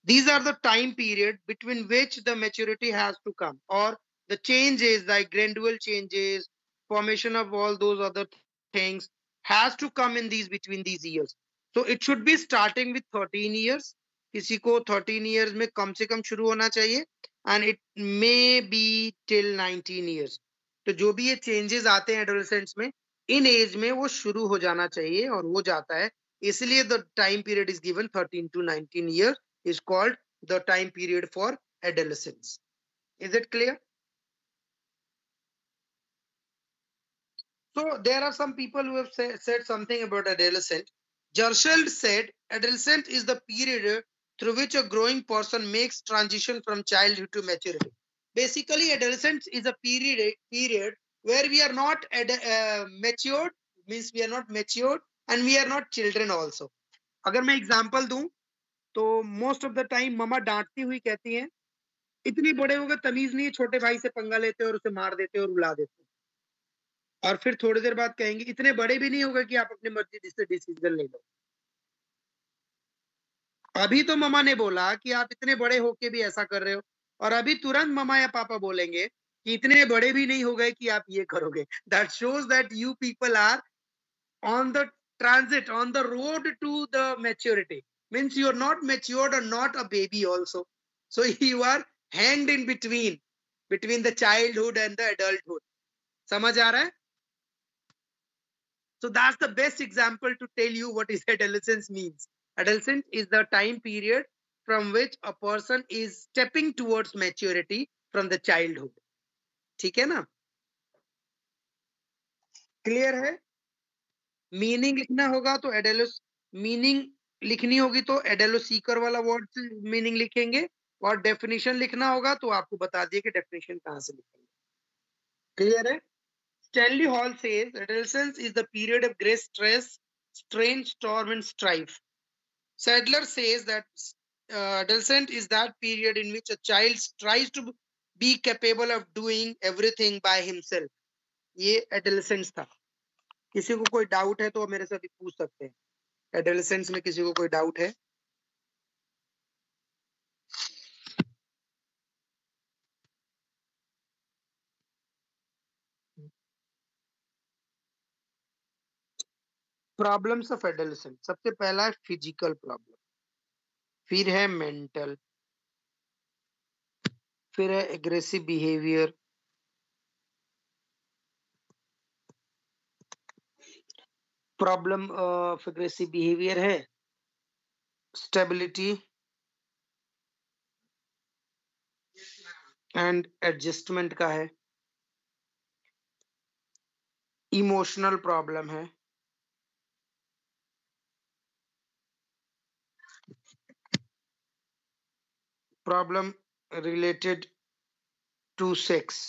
These are the time period between which the maturity has to come, or the changes like gradual changes, formation of all those other things has to come in these between these years. So it should be starting with 13 years. किसी को 13 years में कम से कम शुरू होना चाहिए, and it may be till 19 years. तो जो भी ये changes आते हैं adolescents में, इन एज में वो शुरू हो जाना चाहिए और हो जाता है, इसलिए the time period is given 13 to 19 years is called the time period for adolescence. Is it clear? So there are some people who have said something about adolescent. Jersheld said, adolescent is the period through which a growing person makes transition from childhood to maturity. Basically, adolescence is a period where we are not matured, means we are not matured, and we are not children also. अगर मैं example दूं तो most of the time mama डांटती हुई कहती हैं, इतनी बड़े हो गए तमीज नहीं है, छोटे भाई से पंगा लेते और उसे मार देते और रुला देते। और फिर थोड़ी देर बाद कहेंगे इतने बड़े भी नहीं हो गए कि आप अपनी मर्जी से डिसीजन ले लो। अभी तो ममा ने बोला कि आप इतने बड़े होके भी ऐसा कर रहे हो, और अभी तुरंत ममा या पापा बोलेंगे कि इतने बड़े भी नहीं हो गए कि आप ये करोगे। That shows that you people are on the transit, on the road to the maturity. Means you are not matured or not a baby also. So you are hanged in between the childhood and the adulthood. समझ आ रहा है? So that's the best example to tell you what is adolescence means. Adolescence is the time period from which a person is stepping towards maturity from the childhood. ठीक है ना? Clear है? Meaning लिखना होगा तो एडेलोस मीनिंग लिखनी होगी तो एडेलो सीकर वाला वर्ड से मीनिंग लिखेंगे, और डेफिनेशन लिखना होगा तो आपको बता दिए कि डेफिनेशन कहां से लिखेंगे। क्लियर है? Stanley hall says adolescence is the period of great stress, strain, storm and strife. Sadler says that adolescent is that period in which a child tries to be capable of doing everything by himself. ये adolescence था। किसी को कोई doubt है तो मेरे से भी पूछ सकते हैं। एडोलेसेंस में किसी को कोई डाउट है? प्रॉब्लम्स ऑफ एडोलेसेंस, सबसे पहला है फिजिकल प्रॉब्लम, फिर है मेंटल, फिर है aggressive behaviour, problem of aggressive behaviour है स्टेबिलिटी एंड एडजस्टमेंट का है, इमोशनल प्रॉब्लम है, प्रॉब्लम रिलेटेड टू सेक्स।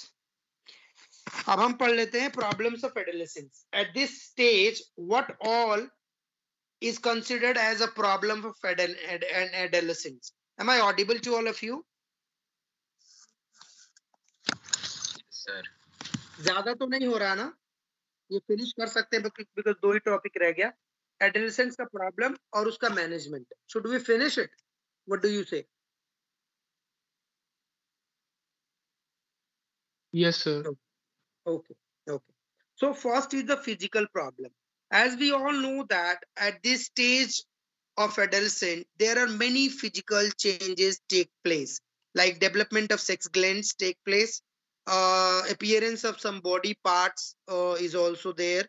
अब हम पढ़ लेते हैं problems of adolescence. At this stage what all is considered as a problem of an adolescence. Am I audible to all of you? Sir ज्यादा तो नहीं हो रहा ना? ये फिनिश कर सकते हैं बिकॉज दो ही टॉपिक रह गया, एडोलेसेंस का प्रॉब्लम और उसका management. Should we finish it? What do you say? Yes, sir. Okay, okay. So first is the physical problem. As we all know that at this stage of adolescence, there are many physical changes take place, like development of sex glands take place, appearance of some body parts is also there,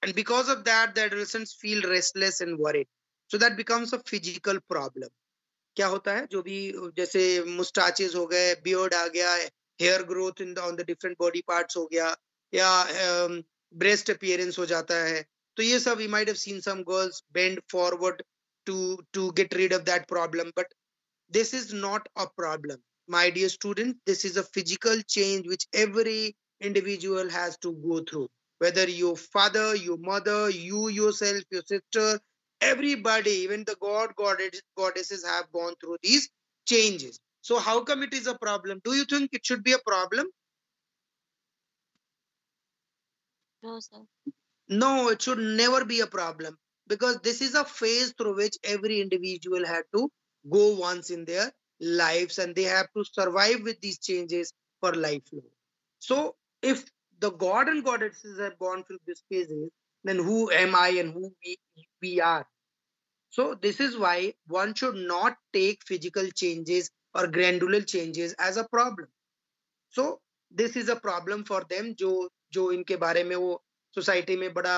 and because of that, the adolescents feel restless and worried. So that becomes a physical problem. क्या होता है, जो भी जैसे मुस्टाचेस हो गए, beard आ गया, hair growth in on the different body parts हो गया, या ब्रेस्ट अपीयरेंस हो जाता है, तो ये सब you might have seen some girls bend forward to get rid of that problem, but this is not a problem, my dear student. This is a physical change which every individual has to go through, whether your father, your mother, you yourself, your sister, everybody, even the goddesses have gone through these changes. So how come it is a problem? Do you think it should be a problem? No, sir. No, it should never be a problem, because this is a phase through which every individual had to go once in their lives, and they have to survive with these changes for lifelong. So if the god and goddesses have gone through these phases, then who am I and who we are? So this is why one should not take physical changes or granular changes as a problem. So this is a problem for them, जो इनके बारे में वो society में बड़ा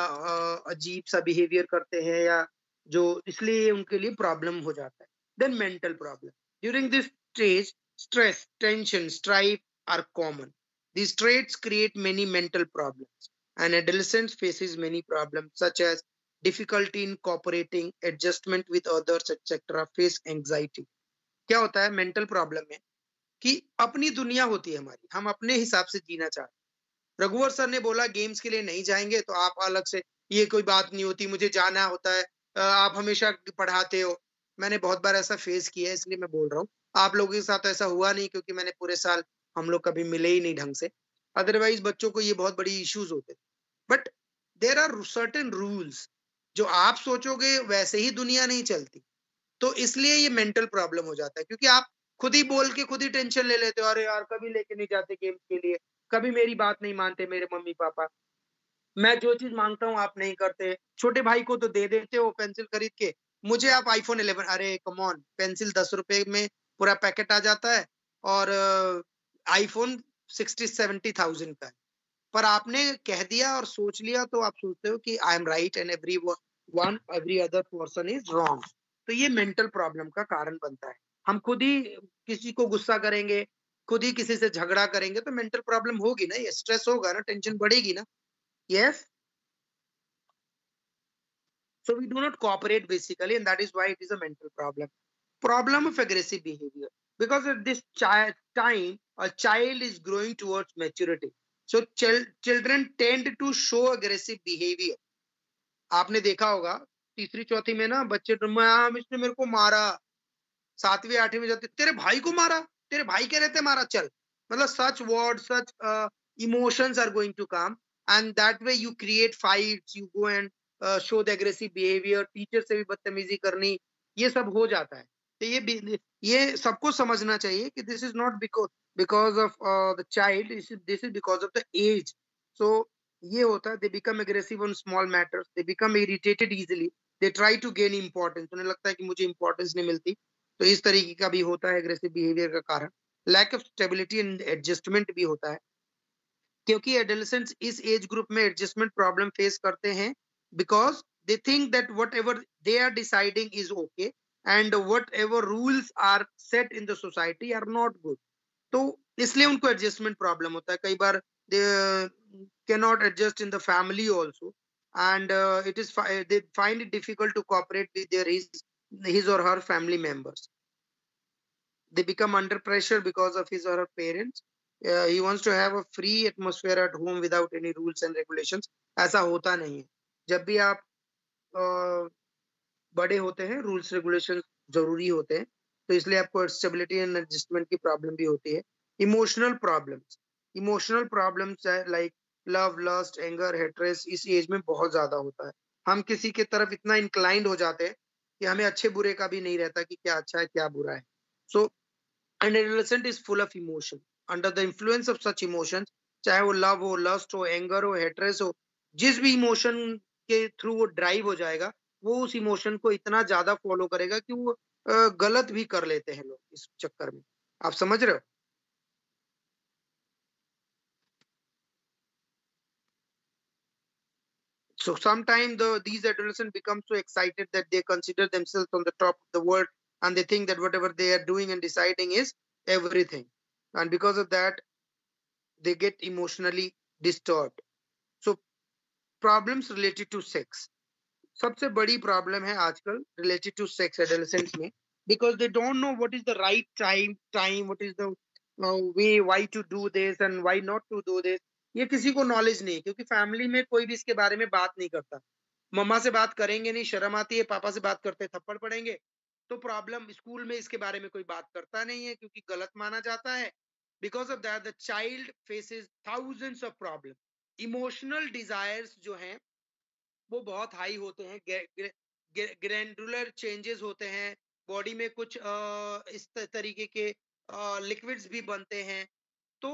अजीब सा behaviour करते हैं, या जो इसलिए उनके लिए प्रॉब्लम हो जाता है। Then mental problem during this stage, stress, tension, strife are common. These traits create many mental problems, and adolescence faces many problems such as difficulty in cooperating, adjustment with others, etc. Face anxiety. क्या होता है mental problem में कि अपनी दुनिया होती है हमारी, हम अपने हिसाब से जीना चाहते हैं। रघुवर सर ने बोला गेम्स के लिए नहीं जाएंगे तो आप अलग से, ये कोई बात नहीं होती, मुझे जाना होता है, आप हमेशा पढ़ाते हो। मैंने बहुत बार ऐसा फेस किया है, इसलिए मैं बोल रहा हूँ। आप लोगों के साथ ऐसा हुआ नहीं क्योंकि मैंने पूरे साल, हम लोग कभी मिले ही नहीं ढंग से। अदरवाइज बच्चों को ये बहुत बड़ी इश्यूज होते। But there are certain rules, जो आप सोचोगे वैसे ही दुनिया नहीं चलती। तो इसलिए ये मेंटल प्रॉब्लम हो जाता है, क्योंकि आप खुद ही बोल के खुद ही टेंशन ले लेते हो, अरे यार कभी लेके नहीं जाते गेम के लिए, कभी मेरी बात नहीं मानते मेरे मम्मी पापा, मैं जो चीज मांगता हूँ आप नहीं करते, छोटे भाई को तो दे देते हो पेंसिल खरीद के, मुझे आप आईफोन 11, अरे कम ऑन, पेंसिल 10 रुपए में पूरा पैकेट आ जाता है और आईफोन 60-70 थाउजेंड का है। पर आपने कह दिया और सोच लिया तो आप सोचते हो कि I am right and every other person is wrong. तो ये मेंटल प्रॉब्लम का कारण बनता है। हम खुद ही किसी को गुस्सा करेंगे, खुद ही किसी से झगड़ा करेंगे तो मेंटल प्रॉब्लम होगी ना, ये स्ट्रेस होगा ना, टेंशन बढ़ेगी ना। Yes, so we do not cooperate basically, and that is why it is a mental problem of aggressive behavior, because at this time a child is growing towards maturity, so children tend to show aggressive behavior. आपने देखा होगा तीसरी चौथी में ना बच्चे, ma'am इसने मेरे को मारा, 7वीं 8वीं में जाते, तेरे भाई को मारा, तेरे भाई कह रहे थे मारा, चल, मतलब such words, such emotions are going to come, and that way you create fights, you go and show the aggressive behavior, teacher से भी बदतमीजी करनी, ये सब हो जाता है। तो ये सबको समझना चाहिए कि this is not because of the child, this is because of the age. So ये होता है, they become aggressive on small matters, they become irritated easily, they try to gain importance, उन्हें लगता है कि मुझे importance नहीं मिलती, तो इस तरीके का भी होता है एग्रेसिव बिहेवियर का कारण। Lack of stability and adjustment भी होता है, क्योंकि एडोलेसेंट्स इस एज ग्रुप में एडजस्टमेंट प्रॉब्लम फेस करते हैं, because they think that whatever they are deciding is okay and whatever rules are set in the society are not good. तो इसलिए उनको एडजस्टमेंट प्रॉब्लम होता है। कई बार they can not adjust in the family also, and it is they find it difficult to cooperate with their his or her family members. They become under pressure because of his or her parents. He wants to have a free atmosphere at home without any rules and regulations. ऐसा होता नहीं है। जब भी आप बड़े होते हैं, रूल्स रेगुलेशन जरूरी होते हैं, तो इसलिए आपको स्टेबिलिटी एंड एडजस्टमेंट की प्रॉब्लम भी होती है। इमोशनल प्रॉब्लम्स है लाइक लव, लस्ट, एंगर, हेट्रेस, इस एज में बहुत ज्यादा होता है। हम किसी के तरफ इतना इंक्लाइंड हो जाते हैं कि हमें अच्छे बुरे का भी नहीं रहता कि क्या अच्छा है क्या बुरा है। So an adolescent is full of emotion. Under the influence of such emotions, चाहे वो लव हो, लस्ट हो, एंगर हो, हेट्रेस हो, जिस भी इमोशन के थ्रू वो ड्राइव हो जाएगा, वो उस इमोशन को इतना ज्यादा फॉलो करेगा कि वो गलत भी कर लेते हैं लोग इस चक्कर में। आप समझ रहे हो? So sometimes these adolescents become so excited that they consider themselves on the top of the world, and they think that whatever they are doing and deciding is everything. And because of that, they get emotionally disturbed. So problems related to sex. सबसे बड़ी problem है आजकल related to sex adolescents में, because they don't know what is the right time, what is the way, why to do this and why not to do this. ये किसी को knowledge नहीं है, क्योंकि फैमिली में कोई भी इसके बारे में बात नहीं करता। मम्मा से बात करेंगे नहीं, शर्म आती है, पापा से बात करते थप्पड़ पड़ेंगे। तो प्रॉब्लम, स्कूल में इसके बारे में कोई बात करता नहीं है क्योंकि गलत माना जाता है। Because of that the child faces thousands of problem. Emotional desires जो हैं वो बहुत हाई होते हैं, ग्रैंडुलर चेंजेस होते हैं, बॉडी में कुछ इस तरीके के लिक्विड्स भी बनते हैं। तो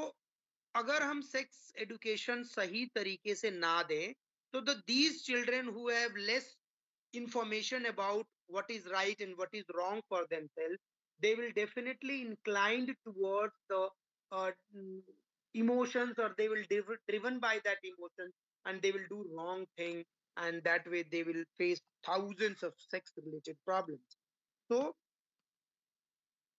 अगर हम सेक्स एजुकेशन सही तरीके से ना दें, तो these children who have less information about what is right and what is wrong for themselves, they will definitely inclined towards the uh, mm, emotions, or they will driven by that emotion, and they will do wrong thing, and that way they will face thousands of sex related problems. So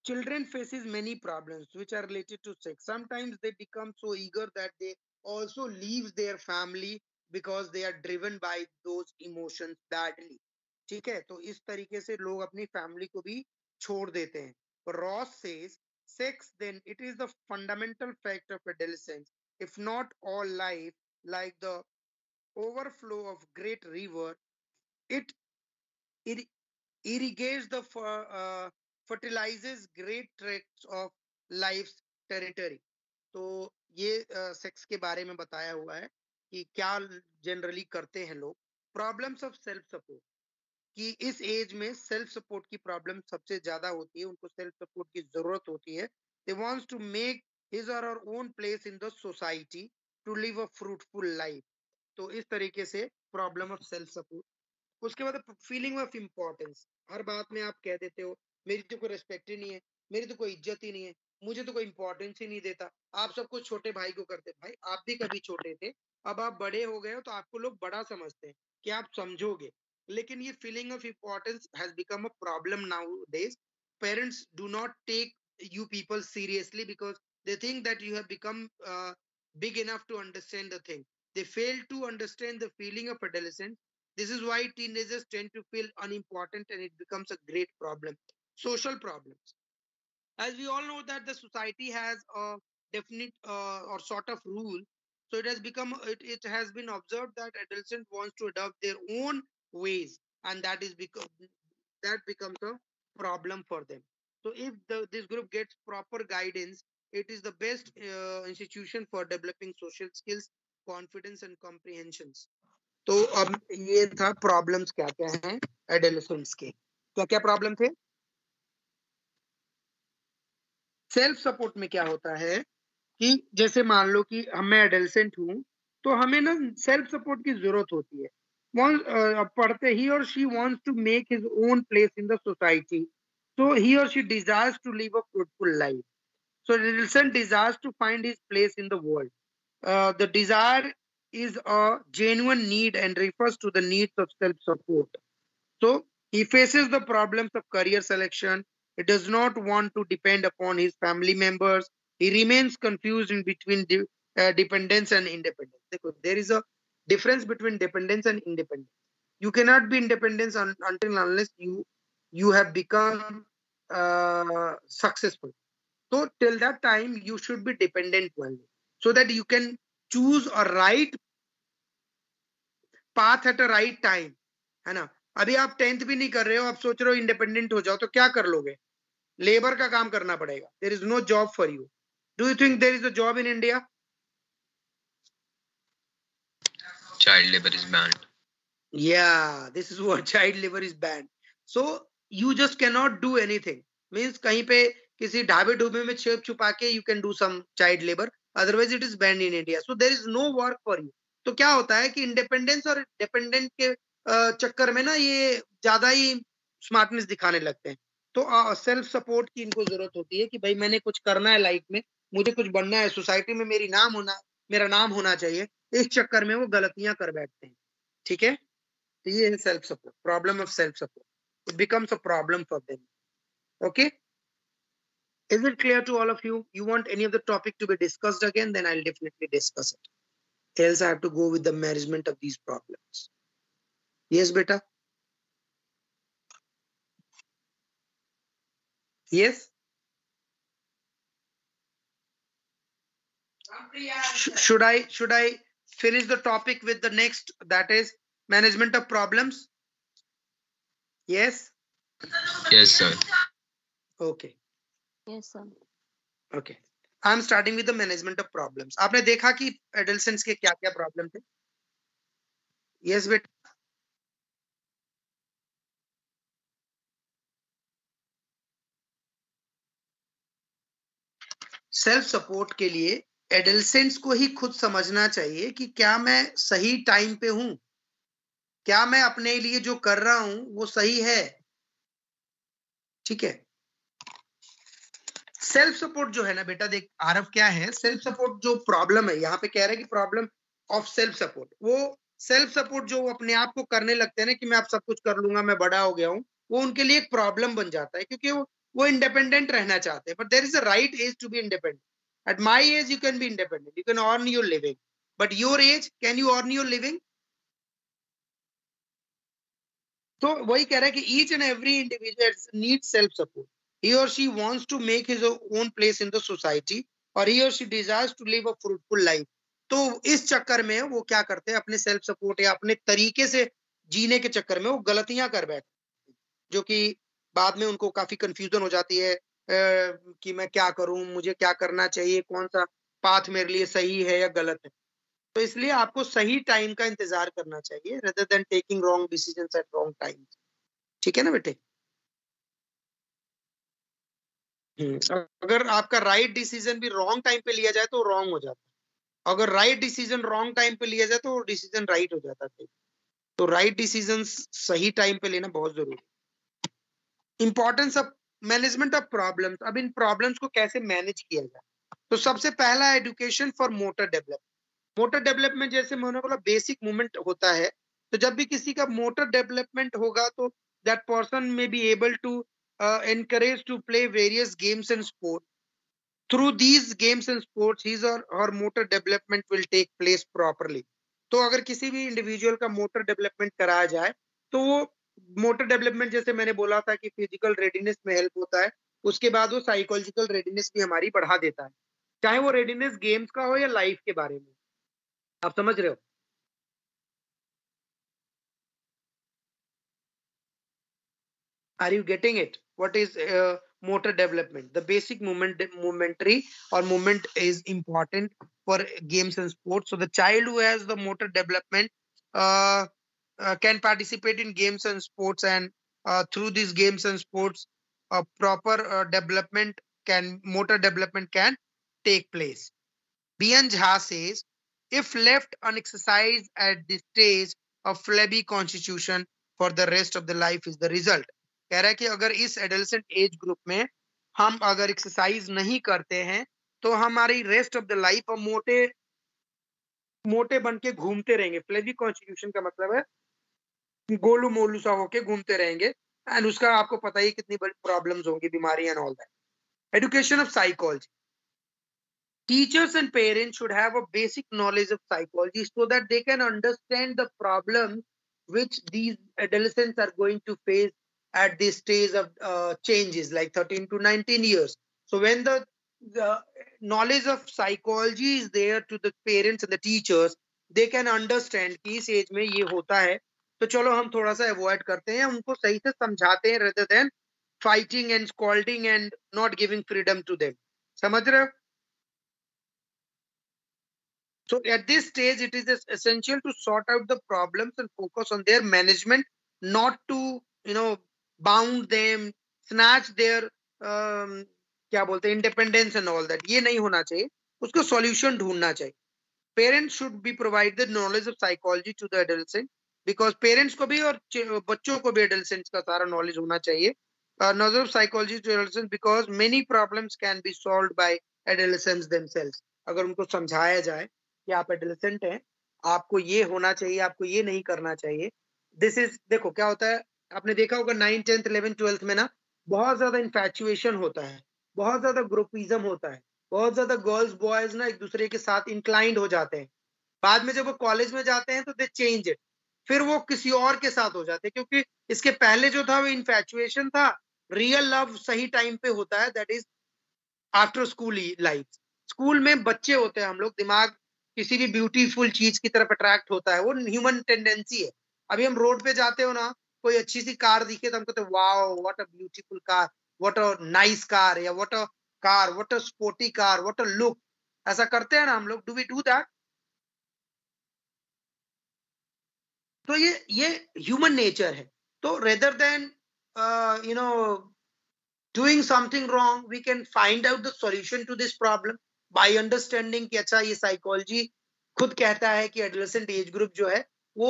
children faces many problems which are related to sex. Sometimes they become so eager that they also leaves their family because they are driven by those emotions badly. ठीक है, तो इस तरीके से लोग अपनी family को भी छोड़ देते हैं. Ross says sex then it is the fundamental fact of adolescence, if not all life, like the overflow of great river. It irrigates the fertilizes great tracts of life's territory. तो ये sex के बारे में बताया हुआ है कि क्या जनरली करते हैं लोग. प्रॉब्लम्स ऑफ सेल्फ सपोर्ट, कि इस एज में सेल्फ सपोर्ट की प्रॉब्लम सबसे ज्यादा होती है, उनको सेल्फ सपोर्ट की जरूरत होती है. They wants to make his और her own place in the society to live a fruitful life. तो इस तरीके से प्रॉब्लम ऑफ सेल्फ सपोर्ट. उसके बाद फीलिंग ऑफ इम्पोर्टेंस, हर बात में आप कह देते हो मेरी तो कोई रिस्पेक्ट ही नहीं है, मेरी तो कोई इज्जत ही नहीं है, मुझे तो कोई इंपॉर्टेंस ही नहीं देता. आप सब कुछ छोटे भाई को करते. भाई आप भी कभी छोटे थे, अब आप बड़े हो गए हो तो आपको लोग बड़ा समझते हैं कि आप समझोगे. लेकिन ये feeling of importance has become a problem nowadays. Parents do not take you people seriously because they think that you have become big enough to understand the thing. They fail to understand the feeling of adolescence. This is why teenagers tend to feel unimportant and it becomes a great problem. Social problems. As we all know that the society has a definite or sort of rule, so it has become it has been observed that adolescents wants to adopt their own ways, and that is because that becomes a problem for them. So if this group gets proper guidance, it is the best institution for developing social skills, confidence and comprehensions. तो अब ये था problems क्या क्या हैं adolescents के. क्या क्या प्रॉब्लम थे? सेल्फ सपोर्ट में क्या होता है कि जैसे मान लो कि मैं एडोलेसेंट हूं, तो हमें ना सेल्फ सपोर्ट की जरूरत होती है. पढ़ते ही और she wants to make his own place in the society, so he or she desires to live a fruitful life. So adolescent desires to find his place in the world. The desire is a genuine need and refers to the needs of self-support. So he faces the problems of career selection. He does not want to depend upon his family members. He remains confused in between dependence and independence. Because there is a difference between dependence and independence. You cannot be independent until unless you have become successful. So till that time you should be dependent only, so that you can choose a right path at a right time. है ना? अभी आप 10th भी नहीं कर रहे हो, आप सोच रहे हो इंडिपेंडेंट हो जाओ, तो क्या कर लोगे? लेबर का काम करना पड़ेगा. There is no job for you. Do you think there is a job in India? Child labor is banned. Yeah, this is what child labor is banned. So you just cannot do anything. Means कहीं पे किसी ढाबे ढूबे में छेप छुपा के you can do some child labor. Otherwise it is banned in India. So there is no work for you. तो क्या होता है कि इंडिपेंडेंस और डिपेंडेंट के चक्कर में ना ये ज्यादा ही स्मार्टनेस दिखाने लगते हैं. तो सेल्फ सपोर्ट की इनको जरूरत होती है कि भाई मैंने कुछ करना है लाइफ में, मुझे कुछ बनना है, सोसाइटी में मेरा नाम होना चाहिए. इस चक्कर में वो गलतियां कर बैठते हैं. ठीक है, तो ये है self support. Problem of self support, it becomes a problem for them. Okay, is it clear to all of you? You want any of the topic to be discussed again, then I'll definitely discuss it. Else I have to go with the management of these problems. Yes beta? Yes? Should I finish the topic with the next, that is management of problems? Yes? Yes, sir. Okay. Yes, sir. Okay. I'm starting with the management of problems. आपने देखा कि adolescents के क्या क्या problem थे? Yes बेटा. Self support के लिए एडोलेसेंट्स को ही खुद समझना चाहिए कि क्या मैं सही टाइम पे हूं, क्या मैं अपने लिए जो कर रहा हूं वो सही है. ठीक है. सेल्फ सपोर्ट जो है ना बेटा, देख आरव क्या है, सेल्फ सपोर्ट जो प्रॉब्लम है यहाँ पे कह रहा है कि प्रॉब्लम ऑफ सेल्फ सपोर्ट, वो सेल्फ सपोर्ट जो अपने आप को करने लगते हैं ना कि मैं अब सब कुछ कर लूंगा, मैं बड़ा हो गया हूँ, वो उनके लिए एक प्रॉब्लम बन जाता है. क्योंकि वो इंडिपेंडेंट रहना चाहते हैं, but there is a right age to be independent. At my age you can be independent, you can earn your living, but your age can you earn your living? तो वही कह रहा है कि each and every individual needs self support. He or she wants to make his own place in the society, or he or she desires to live a fruitful life. तो इस चक्कर में वो क्या करते हैं, अपने सेल्फ सपोर्ट या अपने तरीके से जीने के चक्कर में वो गलतियां कर बैठते हैं, जो कि बाद में उनको काफी कंफ्यूजन हो जाती है कि मैं क्या करूं, मुझे क्या करना चाहिए, कौन सा पाथ मेरे लिए सही है या गलत है. तो इसलिए आपको सही टाइम का इंतजार करना चाहिए, rather than taking wrong decisions at wrong time. ठीक है ना बेटे? अगर आपका राइट डिसीजन भी रॉन्ग टाइम पे लिया जाए तो रॉन्ग हो जाता है, अगर राइट डिसीजन रॉन्ग टाइम पे लिया जाए तो डिसीजन राइट हो जाता है. तो राइट डिसीजन सही टाइम पे लेना बहुत जरूरी है. Importance of management of problems. अब इन प्रॉब्लम्स को कैसे मैनेज किया जाए? तो सबसे पहला education for motor development. Motor development जैसे मैंने बोला बेसिक मूवमेंट होता है, तो जब भी किसी का मोटर डेवलपमेंट होगा तो that person may be able to encouraged to play various games and sport. Through these games and sports, his or her motor development will take place properly. तो अगर किसी भी इंडिविजुअल का मोटर डेवलपमेंट कराया जाए तो वो मोटर डेवलपमेंट जैसे मैंने बोला था कि फिजिकल रेडीनेस में हेल्प होता है, उसके बाद वो साइकोलॉजिकल रेडीनेस भी हमारी बढ़ा देता है, चाहे वो रेडीनेस गेम्स का हो या लाइफ के बारे में. आप समझ रहे हो? Are you getting it? What is motor development? The basic momentary or movement is important for games and sports. So the child who has the motor development can participate in games and sports, and through these games and sports, proper motor development can take place. Bian Jha says, if left unexercised at this stage, a flabby constitution for the rest of the life is the result. कह रहा है कि अगर इस adolescent as group में हम अगर exercise नहीं करते हैं तो हमारी रेस्ट ऑफ द लाइफ हम मोटे मोटे बन के घूमते रहेंगे. फ्लेबी कॉन्स्टिट्यूशन का मतलब है गोलू मोलू सा होके घूमते रहेंगे, एंड उसका आपको पता ही कितनी बड़ी प्रॉब्लम्स होंगी, बीमारी and all that. Education of psychology. Teachers and parents should have a basic knowledge of psychology so that they can understand the problems which these adolescents are going to face at this stage of changes, like 13 to 19 years. So when the knowledge of psychology is there to the parents and the teachers, they can understand कि इस as में ये होता है, तो चलो हम थोड़ा सा अवॉइड करते हैं, उनको सही से समझाते हैं, rather than fighting and scolding and not giving freedom to them. समझ रहे हो? So at this stage, it is essential to sort out the problems and focus on their management, not to, bound them, snatch their क्या बोलते हैं independence and all that. ये नहीं होना चाहिए, उसको solution ढूंढना चाहिए. Parents should be provided knowledge of psychology to the adolescent, because parents को भी और बच्चों को भी adolescents का सारा knowledge होना चाहिए. Knowledge of psychology to adolescents, because many problems can be solved by adolescents themselves. अगर उनको समझाया जाए कि आप एडोलेसेंट हैं, आपको ये होना चाहिए, आपको ये नहीं करना चाहिए. दिस इज, देखो क्या होता है, आपने देखा होगा 9th 10th 11th 12th में ना बहुत ज्यादा इन्फैचुएशन होता है, बहुत ज्यादा ग्रुपिज्म होता है, बहुत ज्यादा गर्ल्स बॉयज ना एक दूसरे के साथ इंक्लाइंड हो जाते हैं. बाद में जब वो कॉलेज में जाते हैं तो दे चेंज इट, फिर वो किसी और के साथ हो जाते हैं, क्योंकि इसके पहले जो था वो इन्फैचुएशन था. रियल लव सही टाइम पे होता है, that is after school life. School में बच्चे होते हैं हम लोग, दिमाग किसी भी ब्यूटीफुल चीज की तरफ अट्रैक्ट होता है, वो ह्यूमन टेंडेंसी है. अभी हम रोड पे जाते हो ना, कोई अच्छी सी कार दिखे तो हम कहते हैं wow what a beautiful car, what a nice car, या what a car, what a sporty car, what a look. ऐसा करते हैं ना हम लोग. Do we do that? तो ये ह्यूमन नेचर है. तो rather than doing something wrong, we can find out the solution to this problem by understanding कि अच्छा ये साइकोलॉजी खुद कहता है कि एडोलेसेंट एज ग्रुप जो है वो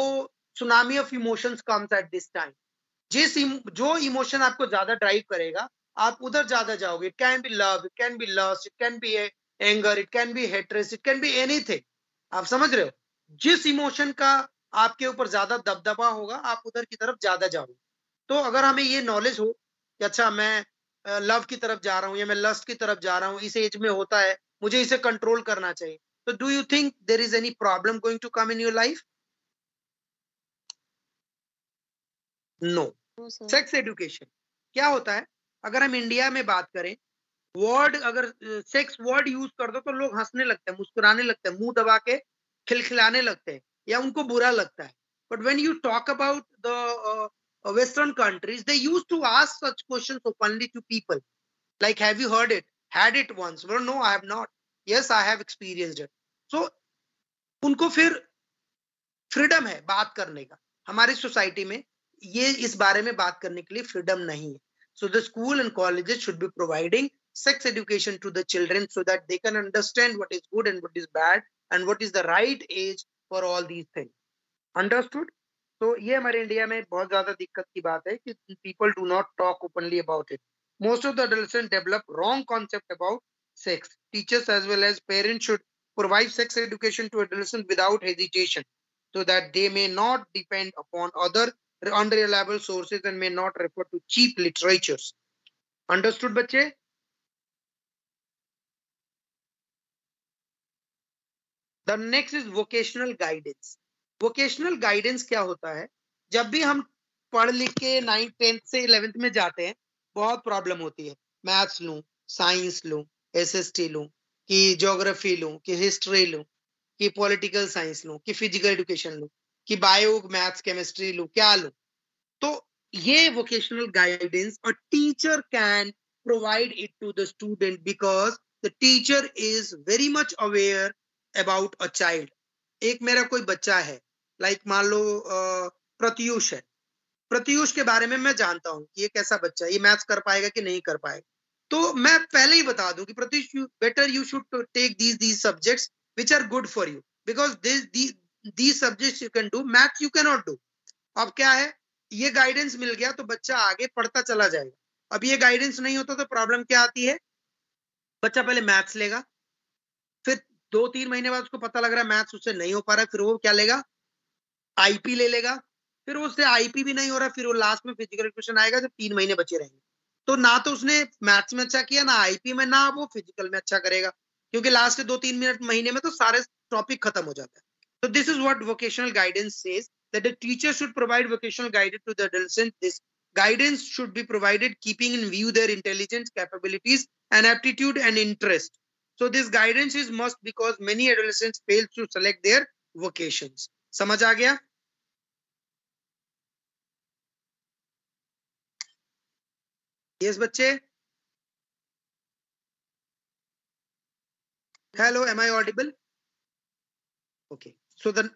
tsunami of emotions comes at this time. जो इमोशन आपको ज्यादा ड्राइव करेगा आप उधर ज्यादा जाओगे. It can be love, it can be lust, it can be anger, it can be hatred, it can be anything. आप समझ रहे हो? जिस इमोशन का आपके ऊपर ज्यादा दबदबा होगा आप उधर की तरफ ज्यादा जाओगे. तो अगर हमें ये नॉलेज हो कि अच्छा मैं लव की तरफ जा रहा हूँ या मैं लस्ट की तरफ जा रहा हूँ, इस एज में होता है, मुझे इसे कंट्रोल करना चाहिए. तो do you think there is any problem going to come in your life? No. No, sir. Sex education क्या होता है? अगर हम इंडिया में बात करें, वर्ड अगर सेक्स वर्ड यूज कर दो तो लोग हंसने लगते हैं, मुस्कुराने लगते हैं, मुंह दबा के खिलखिलाने लगते हैं या उनको बुरा लगता है. But when you talk about the western countries, they used to ask such questions openly to people, like, have you heard it, had it once? Well, no, I have not. Yes, I have experienced it. So उनको फिर freedom है बात करने का. हमारी society में ये इस बारे में बात करने के लिए फ्रीडम नहीं है. So the school and colleges should be providing sex education to the children so that they can understand what is good and what is bad and what is the right age for all these things. Understood? तो ये हमारे India में बहुत ज्यादा दिक्कत की बात है कि people do not talk openly about it. Most of the adolescents develop wrong concept about sex. Teachers as well as parents should provide sex education to adolescents without hesitation, so that they may not depend upon other unreliable sources and may not refer to cheap literatures. Understood, बच्चे? The next is vocational guidance. Vocational guidance क्या होता है? जब भी हम पढ़ लिख के 9th 10th से 11th में जाते हैं, बहुत प्रॉब्लम होती है. मैथ्स लूं, साइंस लूं, एसएसटी लूं, कि ज्योग्राफी लूं, कि हिस्ट्री लूं, कि पॉलिटिकल साइंस लूं, कि फिजिकल एजुकेशन लूं, कि बायो मैथ्स केमिस्ट्री लूं, क्या लूं. तो ये vocational guidance a teacher can provide it to the student because the teacher is very much aware about a child. एक मेरा कोई बच्चा है, लाइक मान लो प्रत्युष है. प्रत्युष के बारे में मैं जानता हूँ कि ये कैसा बच्चा है, ये मैथ्स कर पाएगा कि नहीं कर पाएगा. तो मैं पहले ही बता दूं कि Pratyush, better you should take these subjects which are good for you because these subjects you can do, maths you cannot do. अब क्या है, ये गाइडेंस मिल गया तो बच्चा आगे पढ़ता चला जाएगा. अब ये गाइडेंस नहीं होता तो प्रॉब्लम क्या आती है? बच्चा पहले मैथ्स लेगा, फिर 2-3 महीने बाद उसको पता लग रहा है मैथ्स उससे नहीं हो पा रहा, फिर वो क्या लेगा? आईपी ले लेगा. फिर उससे आईपी भी नहीं हो रहा, फिर वो लास्ट में फिजिकल एजुकेशन आएगा जब 3 महीने बचे रहेंगे. तो ना तो उसने मैथ्स में अच्छा किया, ना आईपी में, ना वो फिजिकल में अच्छा करेगा, क्योंकि लास्ट के 2-3 महीने में तो सारे टॉपिक खत्म हो जाता है. तो this is what vocational guidance says, that the teacher should provide vocational guidance to the adolescents. This guidance should be provided keeping in view their intelligence, capabilities, and aptitude and interest. So this guidance is must because many adolescents fail to select their vocations. समझ आ गया? Yes, बच्चे? Hello, am I audible? Okay. So the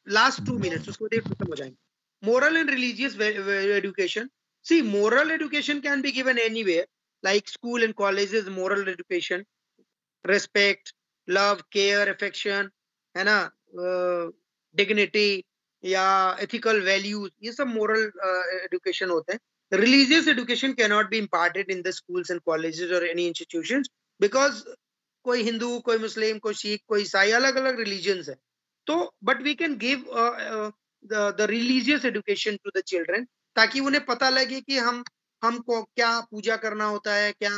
last 2 minutes, उसको देख खत्म हो जाएंगे. Moral and religious education. See, moral education can be given anywhere, like school and colleges. Moral education, respect, love, care, affection, है ना, dignity या ethical values, ये सब moral education होते हैं. Religious education cannot be imparted in the schools and colleges or any institutions because कोई हिंदू, कोई मुस्लिम, कोई सिख, कोई ईसाई, अलग अलग religions है. तो but we can give the religious education to the children ताकि उन्हें पता लगे कि हमको क्या पूजा करना होता है, क्या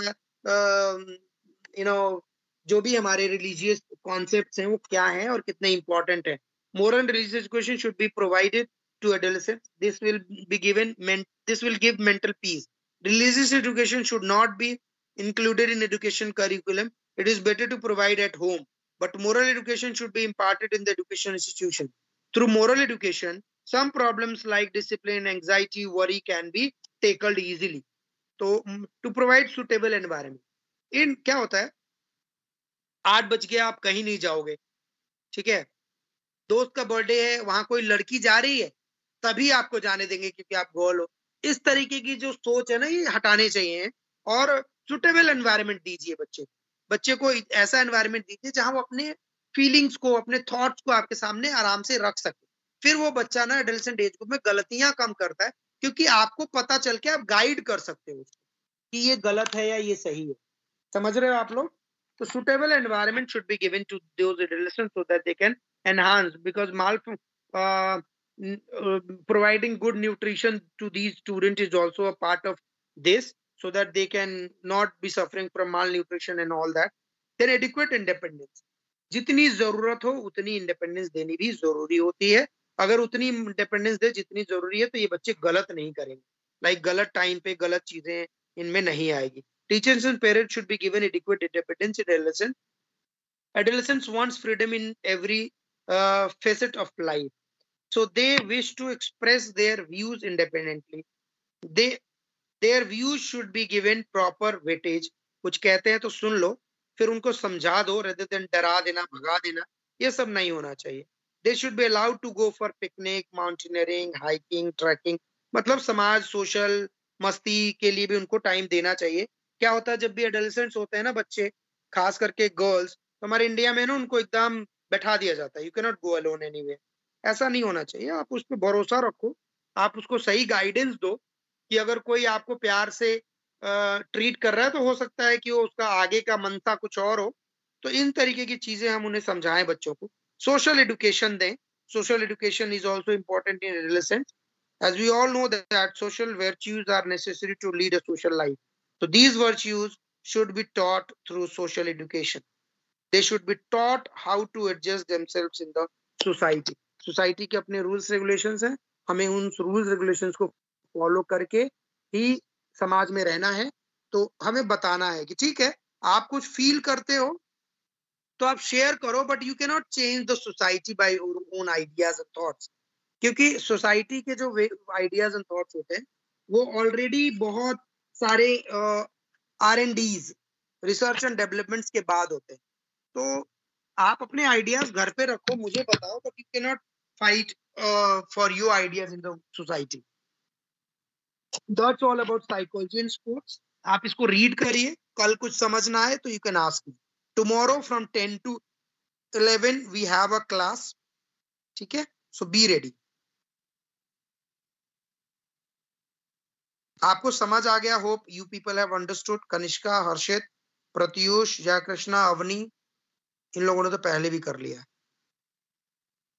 जो भी हमारे रिलीजियस कॉन्सेप्ट्स हैं वो क्या हैं और कितने इंपॉर्टेंट है. Moral and religious education should be provided to adolescents. This will give mental peace. Religious education should not be included in education curriculum. It is better to provide at home, but moral education should be imparted in the education institution. Through moral education, some problems like discipline, anxiety, worry can be tackled easily. So to provide suitable environment. इन क्या होता है, 8 बज गया, आप कहीं नहीं जाओगे, ठीक है, दोस्त का बर्थडे है, वहां कोई लड़की जा रही है, तभी आपको जाने देंगे क्योंकि आप गर्ल हो. इस तरीके की जो सोच है ना, ये हटाने चाहिए और सुटेबल एनवायरनमेंट दीजिए बच्चे को. ऐसा एनवायरनमेंट दीजिए जहां वो अपने फीलिंग्स को, अपने थॉट्स को आपके सामने आराम से रख सके. फिर वो बच्चा ना एडोलेसेंट एज ग्रुप में गलतियां कम करता है क्योंकि आपको पता चल के आप गाइड कर सकते हो उसको कि ये गलत है या ये सही है. समझ रहे हो आप लोग? तो suitable environment should be given to those adolescents so that they can enhance, because providing good nutrition to these students is also a part of this, so that they can not be suffering from malnutrition and all that. Then adequate independence. जितनी जरूरत हो उतनी independence देनी भी जरूरी होती है. अगर उतनी इंडिपेंडेंस दे जितनी जरूरी है तो ये बच्चे गलत नहीं करेंगे. लाइक गलत टाइम पे गलत चीजें इनमें नहीं आएगी. Teachers and parents should be given adequate independence in adolescence. Adolescents wants freedom in every facet of life. So they wish to express their views independently. Their views should be given proper weightage. कुछ कहते हैं तो सुन लो, फिर उनको समझा दो, rather than डरा देना, भगा देना. ये सब नहीं होना चाहिए. They should be allowed to go for picnic, mountaineering, hiking, trekking. मतलब समाज, सोशल, मस्ती के लिए भी उनको टाइम देना चाहिए. क्या होता है जब भी एडोलेसेंट्स होते हैं ना बच्चे, खास करके गर्ल्स, तो हमारे इंडिया में ना उनको एकदम बैठा दिया जाता है. You can not go alone anywhere. ऐसा नहीं होना चाहिए. आप उस पर भरोसा रखो, आप उसको सही गाइडेंस दो कि अगर कोई आपको प्यार से ट्रीट कर रहा है तो हो सकता है कि वो उसका आगे का मनसा कुछ और हो. तो इन तरीके की चीजें हम उन्हें समझाएं बच्चों को. सोशल एजुकेशन दें. Social education is also important in adolescence, as we all know that social virtues are necessary to lead a social life. So these virtues should be taught through social education. They should be taught how to adjust themselves in the society. Society के अपने rules regulations हैं, हमें उन rules regulations को follow करके ही समाज में रहना है. तो हमें बताना है कि ठीक है, आप कुछ फील करते हो तो आप शेयर करो, but you can not change the society by your own ideas and thoughts. क्योंकि सोसाइटी के जो आइडियाज एंड थॉट्स होते हैं वो ऑलरेडी बहुत सारे R&Ds, रिसर्च एंड डेवलपमेंट्स के बाद होते हैं. तो आप अपने आइडियाज घर पे रखो, मुझे बताओ, but you can not fight for your ideas in the society. That's all about psychology and sports. आप इसको रीड करिए, कल कुछ समझना है तो you can ask me. Tomorrow from 10 to 11 we have a class. ठीक है, सो बी रेडी. आपको समझ आ गया. Hope you people have understood. Kanishka, Harshit, Pratyush, Jayakrishna, Avani, इन लोगों ने तो पहले भी कर लिया.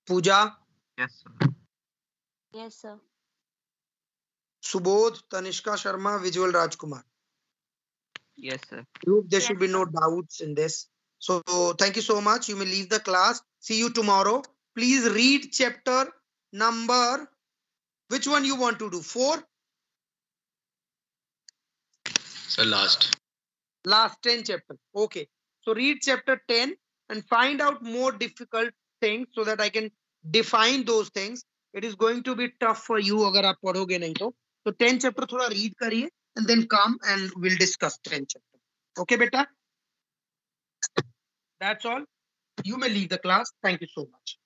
पूजा, Yes, sir. Yes, sir. Subodh, Tanishka Sharma, विजुअल Rajkumar. Yes, sir. Hope there Yes, should be no sir. doubts in this. So thank you so much. You may leave the class. See you tomorrow. Please read chapter number. Which one you want to do? 4? Sir, last. Last 10 chapter. Okay. So read chapter 10 and find out more difficult things so that I can define those things. It is going to be tough for you अगर आप पढ़ोगे नहीं तो. So 10 chapter थोड़ा read करिए and then come and we'll discuss 10 chapter. Okay, beta? That's all. You may leave the class. Thank you so much.